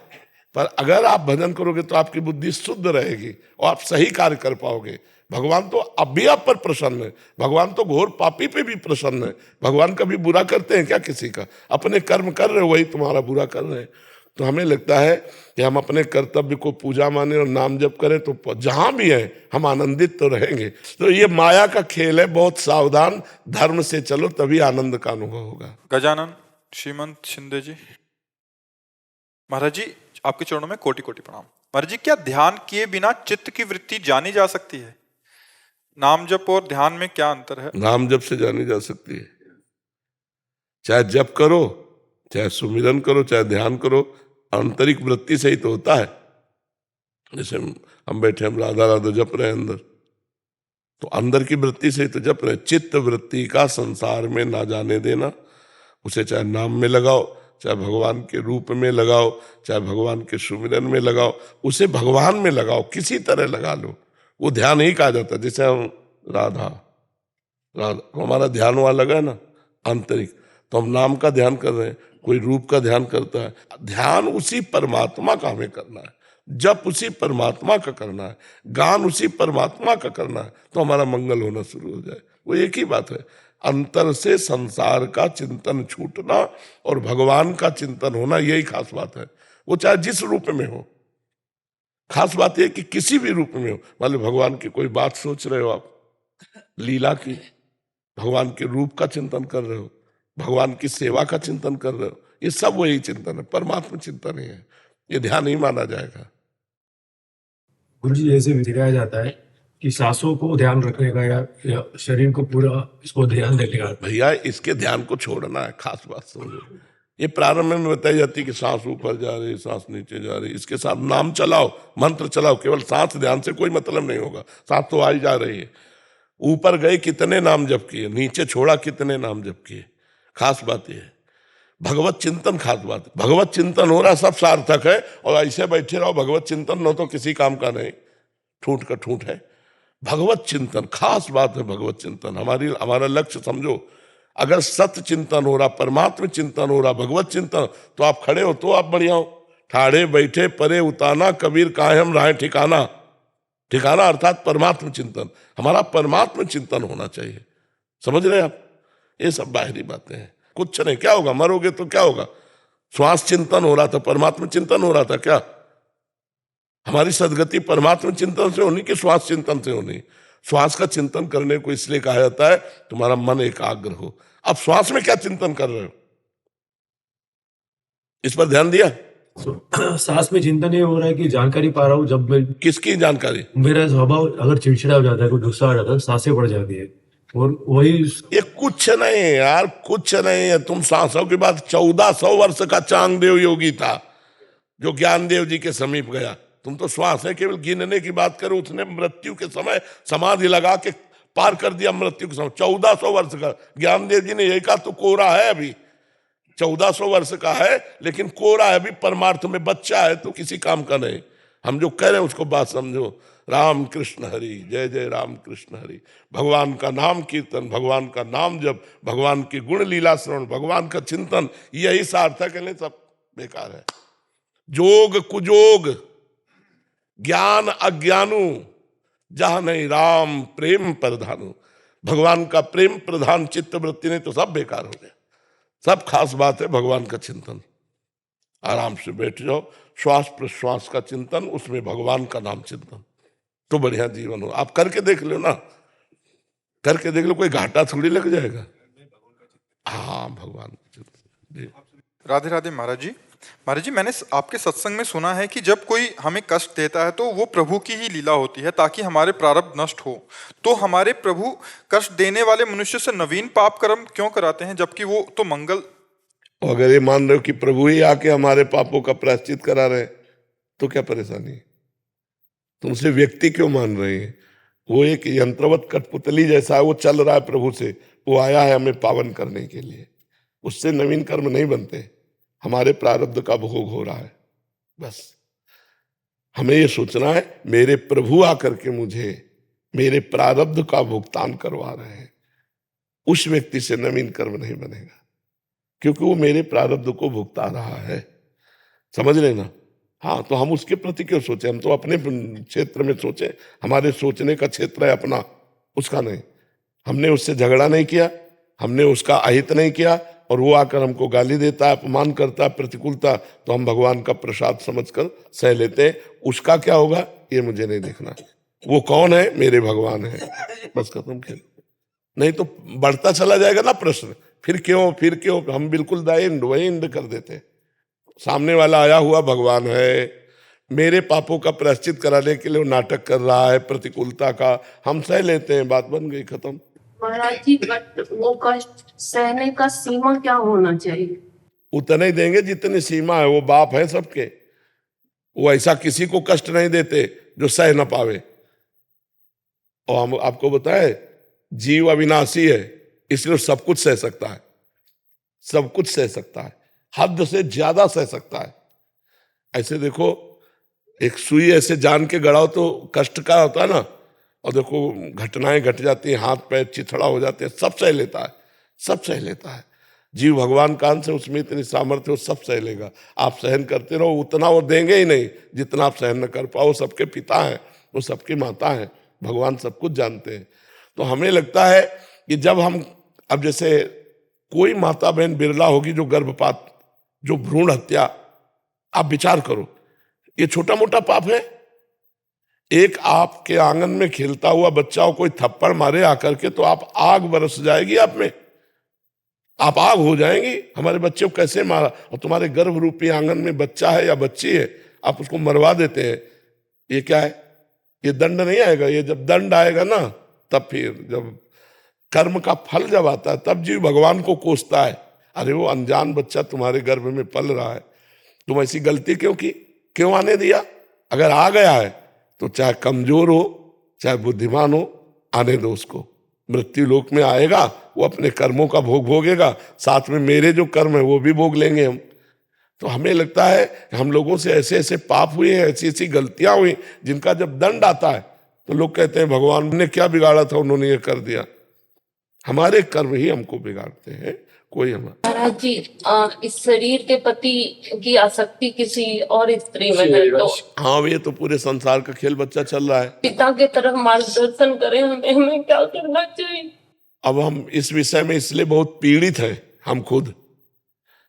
पर अगर आप भजन करोगे तो आपकी बुद्धि शुद्ध रहेगी और आप सही कार्य कर पाओगे। भगवान तो अब भी आप पर प्रसन्न है। भगवान तो घोर पापी पे भी प्रसन्न है। भगवान कभी बुरा करते हैं क्या किसी का? अपने कर्म कर रहे हो, वही तुम्हारा बुरा कर रहे हैं। तो हमें लगता है कि हम अपने कर्तव्य को पूजा माने और नाम जप करें तो जहां भी हैं हम आनंदित तो रहेंगे। तो ये माया का खेल है, बहुत सावधान, धर्म से चलो तभी आनंद का अनुभव होगा। गजानन श्रीमंत शिंदे जी। महाराज जी, आपके चरणों में कोटि कोटि प्रणाम। महाराज जी, क्या ध्यान किए बिना चित्त की वृत्ति जानी जा सकती है? नाम जप और ध्यान में क्या अंतर है? नाम जप से जानी जा सकती है। चाहे जप करो, चाहे सुमिरन करो, चाहे ध्यान करो, आंतरिक वृत्ति से ही तो होता है। जैसे हम बैठे, हम राधा राधा जप रहे हैं अंदर, तो अंदर की वृत्ति से ही तो जप रहे। चित्त वृत्ति का संसार में ना जाने देना। उसे चाहे नाम में लगाओ, चाहे भगवान के रूप में लगाओ, चाहे भगवान के सुमिरन में लगाओ, उसे भगवान में लगाओ, किसी तरह लगा लो। वो ध्यान ही कहा जाता है। जैसे हम राधा राधा हमारा ध्यान वहाँ लगा है ना आंतरिक, तो हम नाम का ध्यान कर रहे हैं, कोई रूप का ध्यान करता है। ध्यान उसी परमात्मा का हमें करना है, जप उसी परमात्मा का करना है, गान उसी परमात्मा का करना है, तो हमारा मंगल होना शुरू हो जाए। वो एक ही बात है, अंतर से संसार का चिंतन छूटना और भगवान का चिंतन होना, यही खास बात है। वो चाहे जिस रूप में हो, खास बात यह कि किसी भी रूप में हो। मान लो भगवान की कोई बात सोच रहे हो आप, लीला की, भगवान के रूप का चिंतन कर रहे हो, भगवान की सेवा का चिंतन कर रहे हो, ये सब वही चिंतन है, परमात्मा चिंतन ही है। ये ध्यान नहीं माना जाएगा। गुरु जी, जैसे सिखाया जाता है कि सांसों को ध्यान रखने का या शरीर को पूरा इसको ध्यान देने का। भैया, इसके ध्यान को छोड़ना है, खास बात समझो। ये प्रारंभ में बताई जाती है कि सांस ऊपर जा रही, सांस नीचे जा रही, इसके साथ नाम चलाओ, मंत्र चलाओ। केवल सांस ध्यान से कोई मतलब नहीं होगा, सांस तो आई जा रही है। ऊपर गए कितने नाम जप किए, नीचे छोड़ा कितने नाम जप किए, खास बात यह है। भगवत चिंतन खास बात है। भगवत चिंतन हो रहा, सब सार्थक है। और ऐसे बैठे रहो, भगवत चिंतन न तो किसी काम का नहीं, ठूठ का ठूठ है। भगवत चिंतन खास बात है। भगवत चिंतन हमारा लक्ष्य समझो। अगर सत्य चिंतन हो रहा, परमात्मा चिंतन हो रहा, भगवत चिंतन, तो आप खड़े हो तो आप बढ़िया हो। ठाड़े बैठे परे उताना, कबीर काहे हम राहे ठिकाना। ठिकाना अर्थात परमात्मा चिंतन। हमारा परमात्मा चिंतन होना चाहिए। समझ रहे आप? ये सब बाहरी बातें हैं, कुछ नहीं। क्या होगा? मरोगे तो क्या होगा? श्वास चिंतन हो रहा था, परमात्मा चिंतन हो रहा था क्या? हमारी सदगति परमात्मा चिंतन से होनी कि श्वास चिंतन से होनी? श्वास का चिंतन करने को इसलिए कहा जाता है तुम्हारा मन एकाग्र हो। अब श्वास में क्या चिंतन कर रहे हो, इस पर ध्यान दिया? सांस में चिंतन ये हो रहा है कि जानकारी पा रहा हूँ। जब मैं किसकी जानकारी? मेरा स्वभाव अगर चिड़चिड़ा हो जाता है, कोई गुस्सा आ जाता है, सांसें बढ़ जाती है। और वही ये कुछ नहीं है यार, कुछ नहीं है। तुम सांसों की बात, 1400 वर्ष का चांगदेव योगी था जो ज्ञानदेव जी के समीप गया। तुम तो श्वास है केवल गिनने की बात करो, उसने मृत्यु के समय समाधि लगा के पार कर दिया मृत्यु के समय। 1400 वर्ष का ज्ञानदेव जी ने यही कहा, तो कोरा है अभी, 1400 वर्ष का है लेकिन कोरा है अभी, परमार्थ में बच्चा है, तो किसी काम का नहीं। हम जो कह रहे हैं उसको बात समझो। राम कृष्ण हरि, जय जय राम कृष्ण हरि। भगवान का नाम कीर्तन, भगवान का नाम जप, भगवान की गुण लीला श्रवण, भगवान का चिंतन, यही सार्थक है, नहीं सब बेकार है। जोग कुजोग ज्ञान अज्ञानु, जहां नहीं राम प्रेम प्रधानु। भगवान का प्रेम प्रधान चित्त वृत्ति नहीं तो सब बेकार हो गया। सब खास बात है भगवान का चिंतन। आराम से बैठ जाओ, श्वास प्रश्वास का चिंतन, उसमें भगवान का नाम चिंतन, तो बढ़िया जीवन हो। आप करके देख लो ना, करके देख लो, कोई घाटा थोड़ी लग जाएगा। हाँ, भगवान का चिंतन जी। राधे राधे महाराज जी। महाराज जी, मैंने आपके सत्संग में सुना है कि जब कोई हमें कष्ट देता है तो वो प्रभु की ही लीला होती है ताकि हमारे प्रारब्ध नष्ट हो। तो हमारे प्रभु कष्ट देने वाले मनुष्य से नवीन पाप कर्म क्यों कराते हैं, जबकि वो तो मंगल। अगर ये मान रहे हो कि प्रभु ही आके हमारे पापों का प्रायश्चित करा रहे हैं, तो क्या परेशानी है? तुमसे व्यक्ति क्यों मान रहे हैं? वो एक यंत्रवत कठपुतली जैसा है, वो चल रहा है प्रभु से, वो आया है हमें पावन करने के लिए। उससे नवीन कर्म नहीं बनते, हमारे प्रारब्ध का भोग हो रहा है। बस हमें ये सोचना है, मेरे प्रभु आकर के मुझे मेरे प्रारब्ध का भुगतान करवा रहे हैं। उस व्यक्ति से नवीन कर्म नहीं बनेगा, क्योंकि वो मेरे प्रारब्ध को भुगता रहा है। समझ रहे ना? हाँ, तो हम उसके प्रति क्यों सोचे? हम तो अपने क्षेत्र में सोचे, हमारे सोचने का क्षेत्र है अपना, उसका नहीं। हमने उससे झगड़ा नहीं किया, हमने उसका अहित नहीं किया, और वो आकर हमको गाली देता है, अपमान करता है, प्रतिकूलता, तो हम भगवान का प्रसाद समझकर सह लेते हैं। उसका क्या होगा ये मुझे नहीं देखना। वो कौन है? मेरे भगवान है, बस खत्म खेल। नहीं तो बढ़ता चला जाएगा ना प्रश्न, फिर क्यों। हम बिल्कुल वही इंड कर देते। सामने वाला आया हुआ भगवान है, मेरे पापों का प्रायश्चित कराने के लिए वो नाटक कर रहा है प्रतिकूलता का, हम सह लेते हैं, बात बन गई, खत्म। महाराज जी, बट वो कष्ट सहने का सीमा क्या होना चाहिए? उतने ही देंगे जितनी सीमा है। वो बाप है सबके, वो ऐसा किसी को कष्ट नहीं देते जो सह न पावे। और हम आपको बताए, जीव अविनाशी है, इसलिए सब कुछ सह सकता है, सब कुछ सह सकता है, हद से ज्यादा सह सकता है। ऐसे देखो, एक सुई ऐसे जान के गड़ाओ तो कष्ट का होता है ना, और देखो घटनाएं घट जाती हैं, हाथ पैर चिथड़ा हो जाते हैं, सब सह लेता है, सब सह लेता है। जीव भगवान का अंश है, उसमें इतनी सामर्थ्य, वो सब सह लेगा। आप सहन करते रहो, उतना वो देंगे ही नहीं जितना आप सहन न कर पाओ। सबके पिता हैं, वो सबकी माता हैं, भगवान सब कुछ जानते हैं। तो हमें लगता है कि जब हम, अब जैसे कोई माता बहन बिरला होगी जो गर्भपात, जो भ्रूण हत्या, आप विचार करो, ये छोटा मोटा पाप है? एक आपके आंगन में खेलता हुआ बच्चा को कोई थप्पड़ मारे आकर के, तो आप आग बरस जाएगी आप में, आप आग हो जाएंगी। हमारे बच्चे को कैसे मारा? और तुम्हारे गर्भ रूपी आंगन में बच्चा है या बच्ची है, आप उसको मरवा देते हैं। ये क्या है? ये दंड नहीं आएगा? ये जब दंड आएगा ना, तब फिर जब कर्म का फल जब आता है, तब जीव भगवान को कोसता है, अरे वो अनजान बच्चा तुम्हारे गर्भ में पल रहा है, तुम ऐसी गलती क्यों की, क्यों आने दिया? अगर आ गया है तो चाहे कमजोर हो चाहे बुद्धिमान हो, आने दो उसको। मृत्यु लोक में आएगा, वो अपने कर्मों का भोग भोगेगा, साथ में मेरे जो कर्म है वो भी भोग लेंगे हम। तो हमें लगता है हम लोगों से ऐसे ऐसे पाप हुए हैं, ऐसी ऐसी गलतियां हुई, जिनका जब दंड आता है तो लोग कहते हैं भगवान ने क्या बिगाड़ा था, उन्होंने ये कर दिया। हमारे कर्म ही हमको बिगाड़ते हैं, कोई हमारा। महाराज जी, इस शरीर के प्रति की आसक्ति किसी और स्त्री में है तो हाँ, ये तो पूरे संसार का खेल बच्चा चल रहा है। पिता के तरफ मार्गदर्शन करें, हमें क्या करना चाहिए? अब हम इस विषय में इसलिए बहुत पीड़ित हैं हम खुद,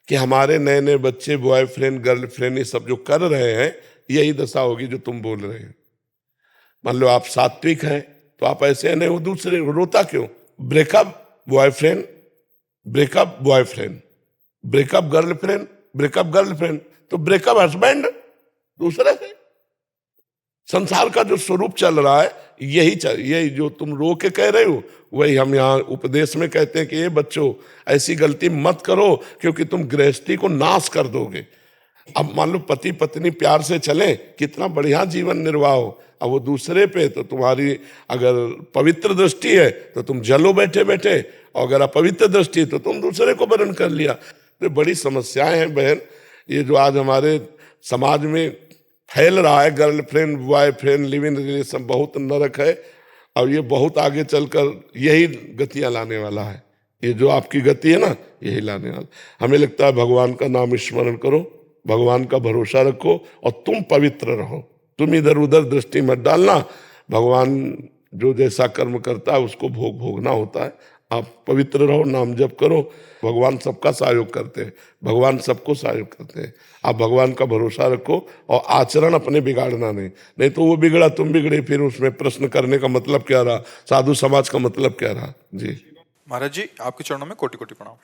कि हमारे नए नए बच्चे बॉयफ्रेंड गर्लफ्रेंड ये सब जो कर रहे हैं, यही दशा होगी जो तुम बोल रहे हैं। मान लो आप सात्विक हैं तो आप ऐसे नहीं, वो दूसरे रोता क्यों? Breakup boyfriend, breakup boyfriend, breakup girlfriend, breakup girlfriend, तो ब्रेकअप हस्बैंड दूसरे से। संसार का जो स्वरूप चल रहा है यही जो तुम रो के कह रहे हो, वही हम यहाँ उपदेश में कहते हैं कि ये बच्चों ऐसी गलती मत करो, क्योंकि तुम गृहस्थी को नाश कर दोगे। अब मान लो पति पत्नी प्यार से चले, कितना बढ़िया जीवन निर्वाह हो, अब वो दूसरे पे, तो तुम्हारी अगर पवित्र दृष्टि है तो तुम जलो बैठे बैठे, और अगर अपवित्र दृष्टि है तो तुम दूसरे को वरण कर लिया। तो बड़ी समस्याएं हैं बहन, ये जो आज हमारे समाज में फैल रहा है, girlfriend boyfriend live in relation, बहुत नरक है। और ये बहुत आगे चलकर यही गतियां लाने वाला है, ये जो आपकी गति है ना, यही लाने वाला। हमें लगता है भगवान का नाम स्मरण करो, भगवान का भरोसा रखो और तुम पवित्र रहो, तुम इधर उधर दृष्टि मत डालना। भगवान जो जैसा कर्म करता है उसको भोगना होता है। आप पवित्र रहो, नाम जप करो, भगवान सबका सहयोग करते हैं, भगवान सबको सहयोग करते हैं। आप भगवान का भरोसा रखो और आचरण अपने बिगाड़ना नहीं तो वो बिगड़ा तुम बिगड़े, फिर उसमें प्रश्न करने का मतलब क्या रहा, साधु समाज का मतलब क्या रहा। जी महाराज जी, आपके चरणों में कोटि कोटि प्रणाम।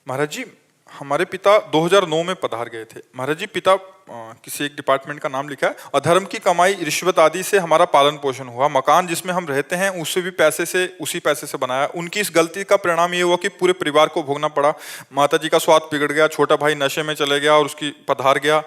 महाराज जी, हमारे पिता 2009 में पधार गए थे। महाराज जी, पिता किसी एक डिपार्टमेंट का नाम लिखा है, अधर्म की कमाई रिश्वत आदि से हमारा पालन पोषण हुआ, मकान जिसमें हम रहते हैं उसी पैसे से बनाया। उनकी इस गलती का परिणाम ये हुआ कि पूरे परिवार को भोगना पड़ा। माता जी का स्वास्थ्य बिगड़ गया, छोटा भाई नशे में चले गया और उसकी पधार गया,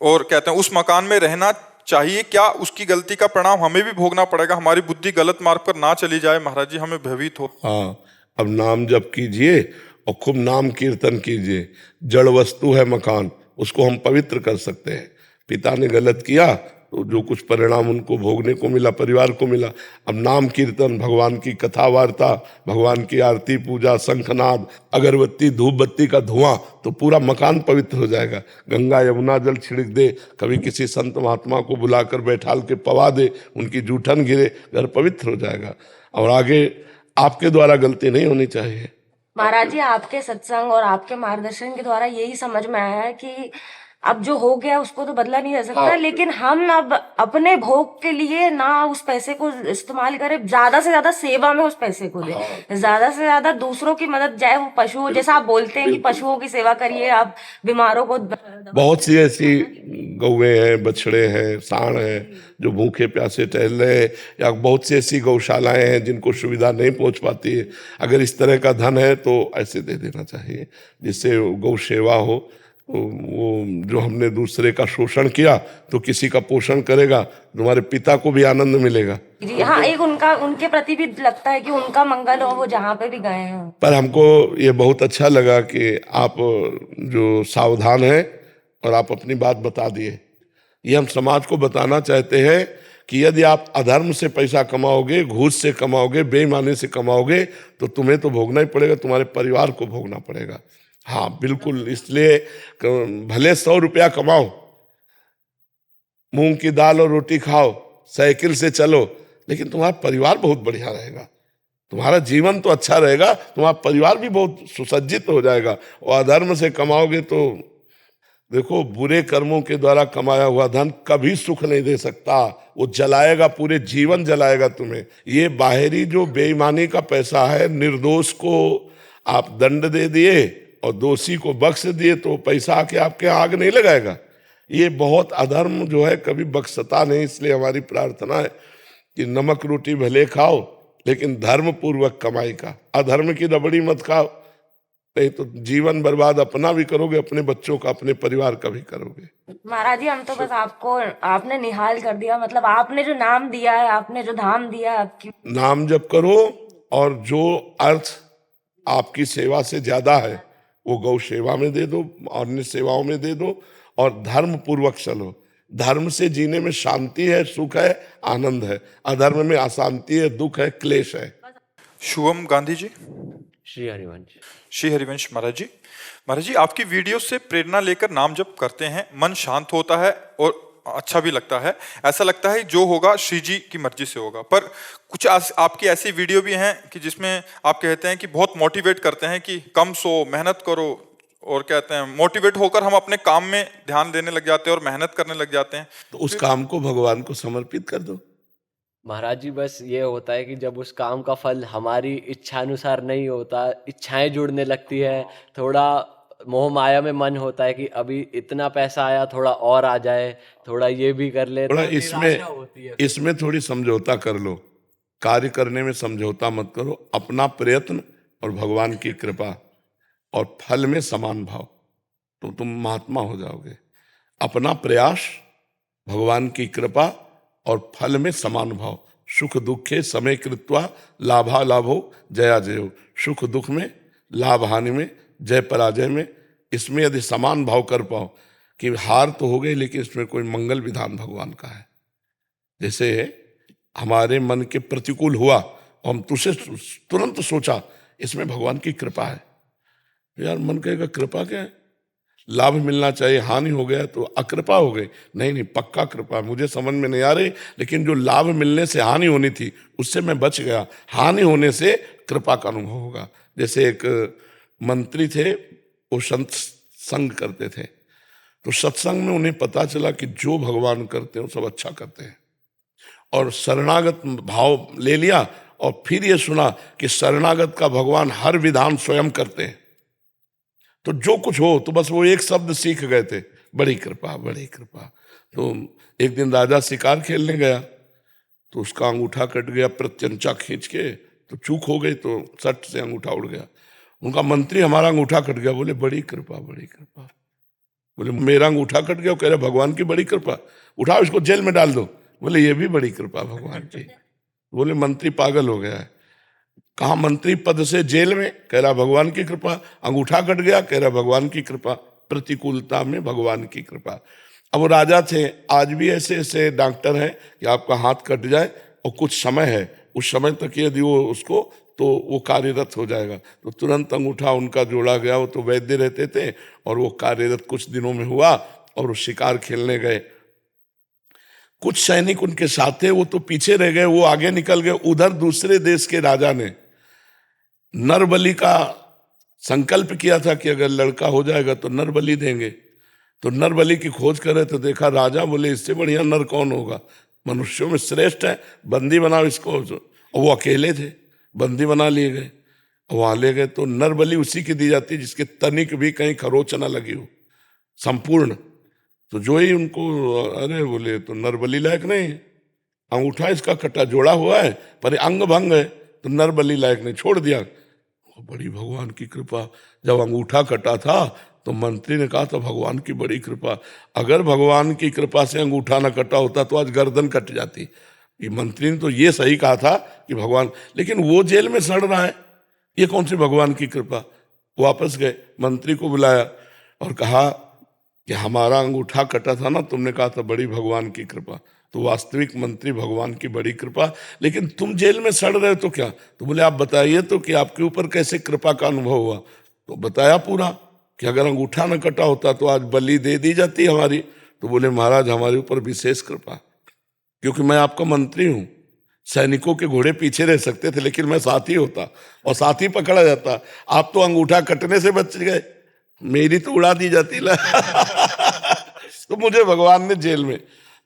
और कहते हैं उस मकान में रहना चाहिए क्या, उसकी गलती का परिणाम हमें भी भोगना पड़ेगा, हमारी बुद्धि गलत मार्ग पर ना चली जाए। महाराज जी, हमें भयभीत हो। हाँ, अब नाम जप कीजिए और खूब नाम कीर्तन कीजिए। जड़ वस्तु है मकान, उसको हम पवित्र कर सकते हैं। पिता ने गलत किया तो जो कुछ परिणाम उनको भोगने को मिला, परिवार को मिला। अब नाम कीर्तन, भगवान की कथा वार्ता, भगवान की आरती पूजा, शंखनाद, अगरबत्ती धूप बत्ती का धुआं, तो पूरा मकान पवित्र हो जाएगा। गंगा यमुना जल छिड़क दे, कभी किसी संत महात्मा को बुलाकर बैठाल के पवा दे, उनकी जूठन गिरे, घर पवित्र हो जाएगा। और आगे आपके द्वारा गलती नहीं होनी चाहिए। महाराज जी, आपके सत्संग और आपके मार्गदर्शन के द्वारा यही समझ में आया है कि अब जो हो गया उसको तो बदला नहीं जा सकता। हाँ। लेकिन हम अब अपने भोग के लिए ना उस पैसे को इस्तेमाल करें, ज्यादा से ज्यादा सेवा में उस पैसे को दें, ज्यादा से ज्यादा दूसरों की मदद, चाहे वो पशु, जैसा आप बोलते हैं कि पशुओं की सेवा करिए, आप बीमारों को। बहुत सी ऐसी गौएं हैं, बछड़े हैं, सांड हैं जो भूखे प्यासे टहल रहे हैं, या बहुत सी ऐसी गौशालाएं हैं जिनको सुविधा नहीं पहुंच पाती है। अगर इस तरह का धन है तो ऐसे दे देना चाहिए जिससे गौ सेवा हो। वो जो हमने दूसरे का शोषण किया तो किसी का पोषण करेगा, तुम्हारे पिता को भी आनंद मिलेगा। जी हाँ, एक उनके प्रति भी लगता है कि उनका मंगल हो, वो जहाँ पे भी गए हैं। पर हमको ये बहुत अच्छा लगा कि आप जो सावधान हैं और आप अपनी बात बता दिए। ये हम समाज को बताना चाहते हैं कि यदि आप अधर्म से पैसा कमाओगे, घूस से कमाओगे, बेईमानी से कमाओगे, तो तुम्हें तो भोगना ही पड़ेगा, तुम्हारे परिवार को भोगना पड़ेगा। हाँ बिल्कुल, इसलिए भले 100 रुपया कमाओ, मूंग की दाल और रोटी खाओ, साइकिल से चलो, लेकिन तुम्हारा परिवार बहुत बढ़िया रहेगा, तुम्हारा जीवन तो अच्छा रहेगा, तुम्हारा परिवार भी बहुत सुसज्जित हो जाएगा। और अधर्म से कमाओगे तो देखो, बुरे कर्मों के द्वारा कमाया हुआ धन कभी सुख नहीं दे सकता, वो जलाएगा, पूरे जीवन जलाएगा तुम्हें। ये बाहरी जो बेईमानी का पैसा है, निर्दोष को आप दंड दे दिए और दोषी को बख्श दिए तो पैसा आके आपके आग नहीं लगाएगा। ये बहुत अधर्म जो है कभी बख्शता नहीं। इसलिए हमारी प्रार्थना है कि नमक रोटी भले खाओ, लेकिन धर्म पूर्वक कमाई का, अधर्म की रबड़ी मत खाओ, नहीं तो जीवन बर्बाद अपना भी करोगे, अपने बच्चों का, अपने परिवार का भी करोगे। महाराज जी, हम तो बस आपने निहाल कर दिया, मतलब आपने जो नाम दिया है, आपने जो धाम दिया है, आपकी नाम जप करो और जो अर्थ आपकी सेवा से ज्यादा है वो गौ सेवा में दे दो, अन्य सेवाओं में दे दो, और धर्म पूर्वक चलो। धर्म से जीने में शांति है, सुख है, आनंद है। अधर्म में अशांति है, दुख है, क्लेश है। शुभम गांधी जी। श्री हरिवंश। श्री हरिवंश महाराज जी। महाराज जी, आपकी वीडियो से प्रेरणा लेकर नाम जप करते हैं, मन शांत होता है और अच्छा भी लगता है। ऐसा लगता है जो होगा श्री जी की मर्जी से होगा। पर कुछ आपकी ऐसी वीडियो भी हैं कि जिसमें आप कहते हैं कि बहुत मोटिवेट करते हैं कि कम सो, मेहनत करो, और कहते हैं मोटिवेट होकर हम अपने काम में ध्यान देने लग जाते हैं और मेहनत करने लग जाते हैं। तो उस काम को भगवान को समर्पित कर दो। महाराज जी, बस ये होता है कि जब उस काम का फल हमारी इच्छा अनुसार नहीं होता, इच्छाएं जुड़ने लगती है, थोड़ा मोह माया में मन होता है कि अभी इतना पैसा आया, थोड़ा और आ जाए, थोड़ा ये भी कर ले, थोड़ा तो निराशा होती है। इसमें थोड़ी समझौता कर लो। कार्य करने में समझौता मत करो। अपना प्रयत्न और भगवान की कृपा और फल में समान भाव, तो तुम महात्मा हो जाओगे। अपना प्रयास, भगवान की कृपा और फल में समान भाव। सुख दुखे समय कृत्वा लाभा लाभो जया जयो। सुख दुख में, लाभ हानि में, जय पराजय में, इसमें यदि समान भाव कर पाओ कि हार तो हो गई लेकिन इसमें कोई मंगल विधान भगवान का है। जैसे हमारे मन के प्रतिकूल हुआ और हम तुझसे तुरंत सोचा इसमें भगवान की कृपा है। यार मन कहेगा कृपा क्या है, लाभ मिलना चाहिए, हानि हो गया तो अकृपा हो गई। नहीं, पक्का कृपा। मुझे समझ में नहीं आ रही, लेकिन जो लाभ मिलने से हानि होनी थी उससे मैं बच गया, हानि होने से कृपा का अनुभव होगा। जैसे एक मंत्री थे, वो सत्संग करते थे, तो सत्संग में उन्हें पता चला कि जो भगवान करते हैं वो सब अच्छा करते हैं, और शरणागत भाव ले लिया और फिर ये सुना कि शरणागत का भगवान हर विधान स्वयं करते हैं। तो जो कुछ हो, तो बस वो एक शब्द सीख गए थे, बड़ी कृपा, बड़ी कृपा। तो एक दिन राजा शिकार खेलने गया, तो उसका अंगूठा कट गया, प्रत्यंचा खींच के, तो चूक हो गई, तो सट से अंगूठा उड़ गया। उनका मंत्री, हमारा अंगूठा कट गया। बोले बड़ी कृपा, बड़ी कृपा। बोले मेरा अंगूठा कट गया? कह रहे भगवान की बड़ी कृपा, उठाओ इसको जेल में डाल दो। बोले ये भी बड़ी कृपा भगवान की। बोले मंत्री पागल हो गया है, कहा मंत्री पद से जेल में? कह रहा भगवान की कृपा। अंगूठा कट गया? कह रहा भगवान की कृपा। प्रतिकूलता में भगवान की कृपा। अब वो राजा थे, आज भी ऐसे ऐसे डॉक्टर हैं कि आपका हाथ कट जाए और कुछ समय है, उस समय तक यदि वो उसको, तो वो कार्यरत हो जाएगा। तो तुरंत अंगूठा उनका जोड़ा गया। वो तो वैद्य रहते थे और वो कार्यरत कुछ दिनों में हुआ, और वो शिकार खेलने गए। कुछ सैनिक उनके साथ थे, वो तो पीछे रह गए, वो आगे निकल गए। उधर दूसरे देश के राजा ने नर बलि का संकल्प किया था कि अगर लड़का हो जाएगा तो नर बलि देंगे। तो नर बलि की खोज करे तो देखा राजा, बोले इससे बढ़िया नर कौन होगा, मनुष्यों में श्रेष्ठ है, बंदी बनाओ इसको। और वो अकेले थे, बंदी बना लिए गए, वहां ले गए। तो नर बलि उसी की दी जाती है जिसके तनिक भी कहीं खरोच न लगी हो, संपूर्ण। तो जो ही उनको, अरे बोले तो नर बलि लायक नहीं, अंगूठा इसका कटा जोड़ा हुआ है पर अंग भंग है, तो नर बलि लायक नहीं, छोड़ दिया। बड़ी भगवान की कृपा। जब अंगूठा कटा था तो मंत्री ने कहा था भगवान की बड़ी कृपा। अगर भगवान की कृपा से अंगूठा न कटा होता तो आज गर्दन कट जाती। ये मंत्री ने तो ये सही कहा था कि भगवान, लेकिन वो जेल में सड़ रहा है, ये कौन सी भगवान की कृपा। वापस गए, मंत्री को बुलाया और कहा कि हमारा अंगूठा कटा था ना, तुमने कहा था बड़ी भगवान की कृपा। तो वास्तविक मंत्री, भगवान की बड़ी कृपा, लेकिन तुम जेल में सड़ रहे हो तो क्या। तो बोले आप बताइए तो कि आपके ऊपर कैसे कृपा का अनुभव हुआ। तो बताया पूरा कि अगर अंगूठा न कटा होता तो आज बलि दे दी जाती हमारी। तो बोले महाराज हमारे ऊपर विशेष कृपा, क्योंकि मैं आपका मंत्री हूं। सैनिकों के घोड़े पीछे रह सकते थे लेकिन मैं साथी होता और साथी पकड़ा जाता। आप तो अंगूठा कटने से बच गए, मेरी तो उड़ा दी जाती तो मुझे भगवान ने जेल में।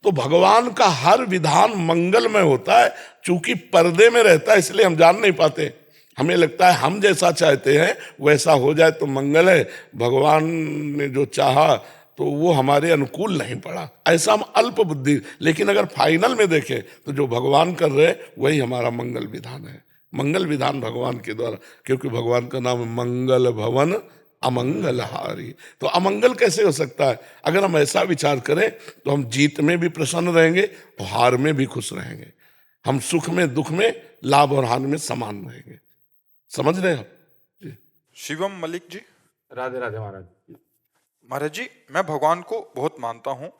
तो भगवान का हर विधान मंगलमय होता है, चूंकि पर्दे में रहता है इसलिए हम जान नहीं पाते। हमें लगता है हम जैसा चाहते हैं वैसा हो जाए तो मंगल है, भगवान ने जो चाहा तो वो हमारे अनुकूल नहीं पड़ा, ऐसा हम अल्प बुद्धि। लेकिन अगर फाइनल में देखें तो जो भगवान कर रहे वही हमारा मंगल विधान है। मंगल विधान भगवान के द्वारा, क्योंकि भगवान का नाम मंगल भवन अमंगलहारी। तो अमंगल कैसे हो सकता है। अगर हम ऐसा विचार करें तो हम जीत में भी प्रसन्न रहेंगे और हार में भी खुश रहेंगे। हम सुख में दुख में, लाभ और हानि में समान रहेंगे। समझ रहे हो। शिवम मलिक जी। राधे राधे महाराज। महाराज जी, मैं भगवान को बहुत मानता हूँ।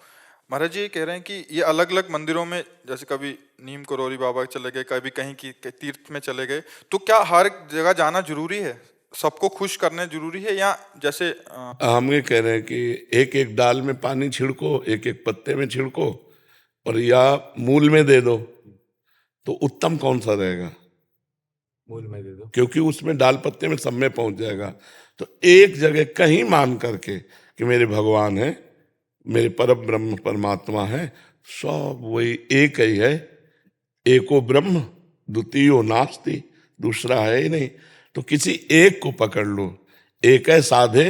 महाराज जी ये कह रहे हैं कि ये अलग अलग मंदिरों में, जैसे कभी नीम करोली बाबा चले गए, कभी कहीं की तीर्थ में चले गए, तो क्या हर जगह जाना जरूरी है, सबको खुश करने जरूरी है, या जैसे हम ये कह रहे हैं कि एक एक डाल में पानी छिड़को, एक एक पत्ते में छिड़को, और या मूल में दे दो, तो उत्तम कौन सा रहेगा। मूल में दे दो, क्योंकि उसमें डाल पत्ते में सब में पहुंच जाएगा। तो एक जगह कहीं मान करके कि मेरे भगवान है, मेरे परम ब्रह्म परमात्मा है, सब वही एक ही है। एको ब्रह्म द्वितीयो नास्ति, दूसरा है ही नहीं। तो किसी एक को पकड़ लो, एक है साधे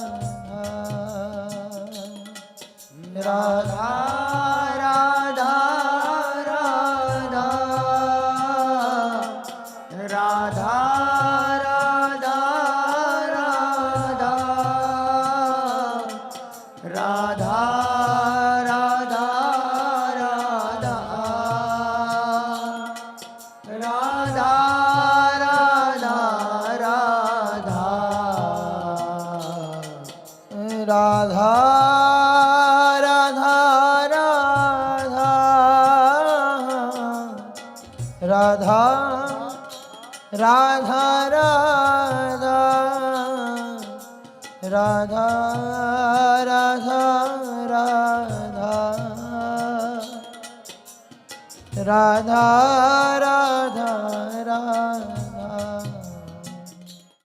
राधा राधा राधा राधा राधा राधा राधा राधा राधा राधा राधा राधा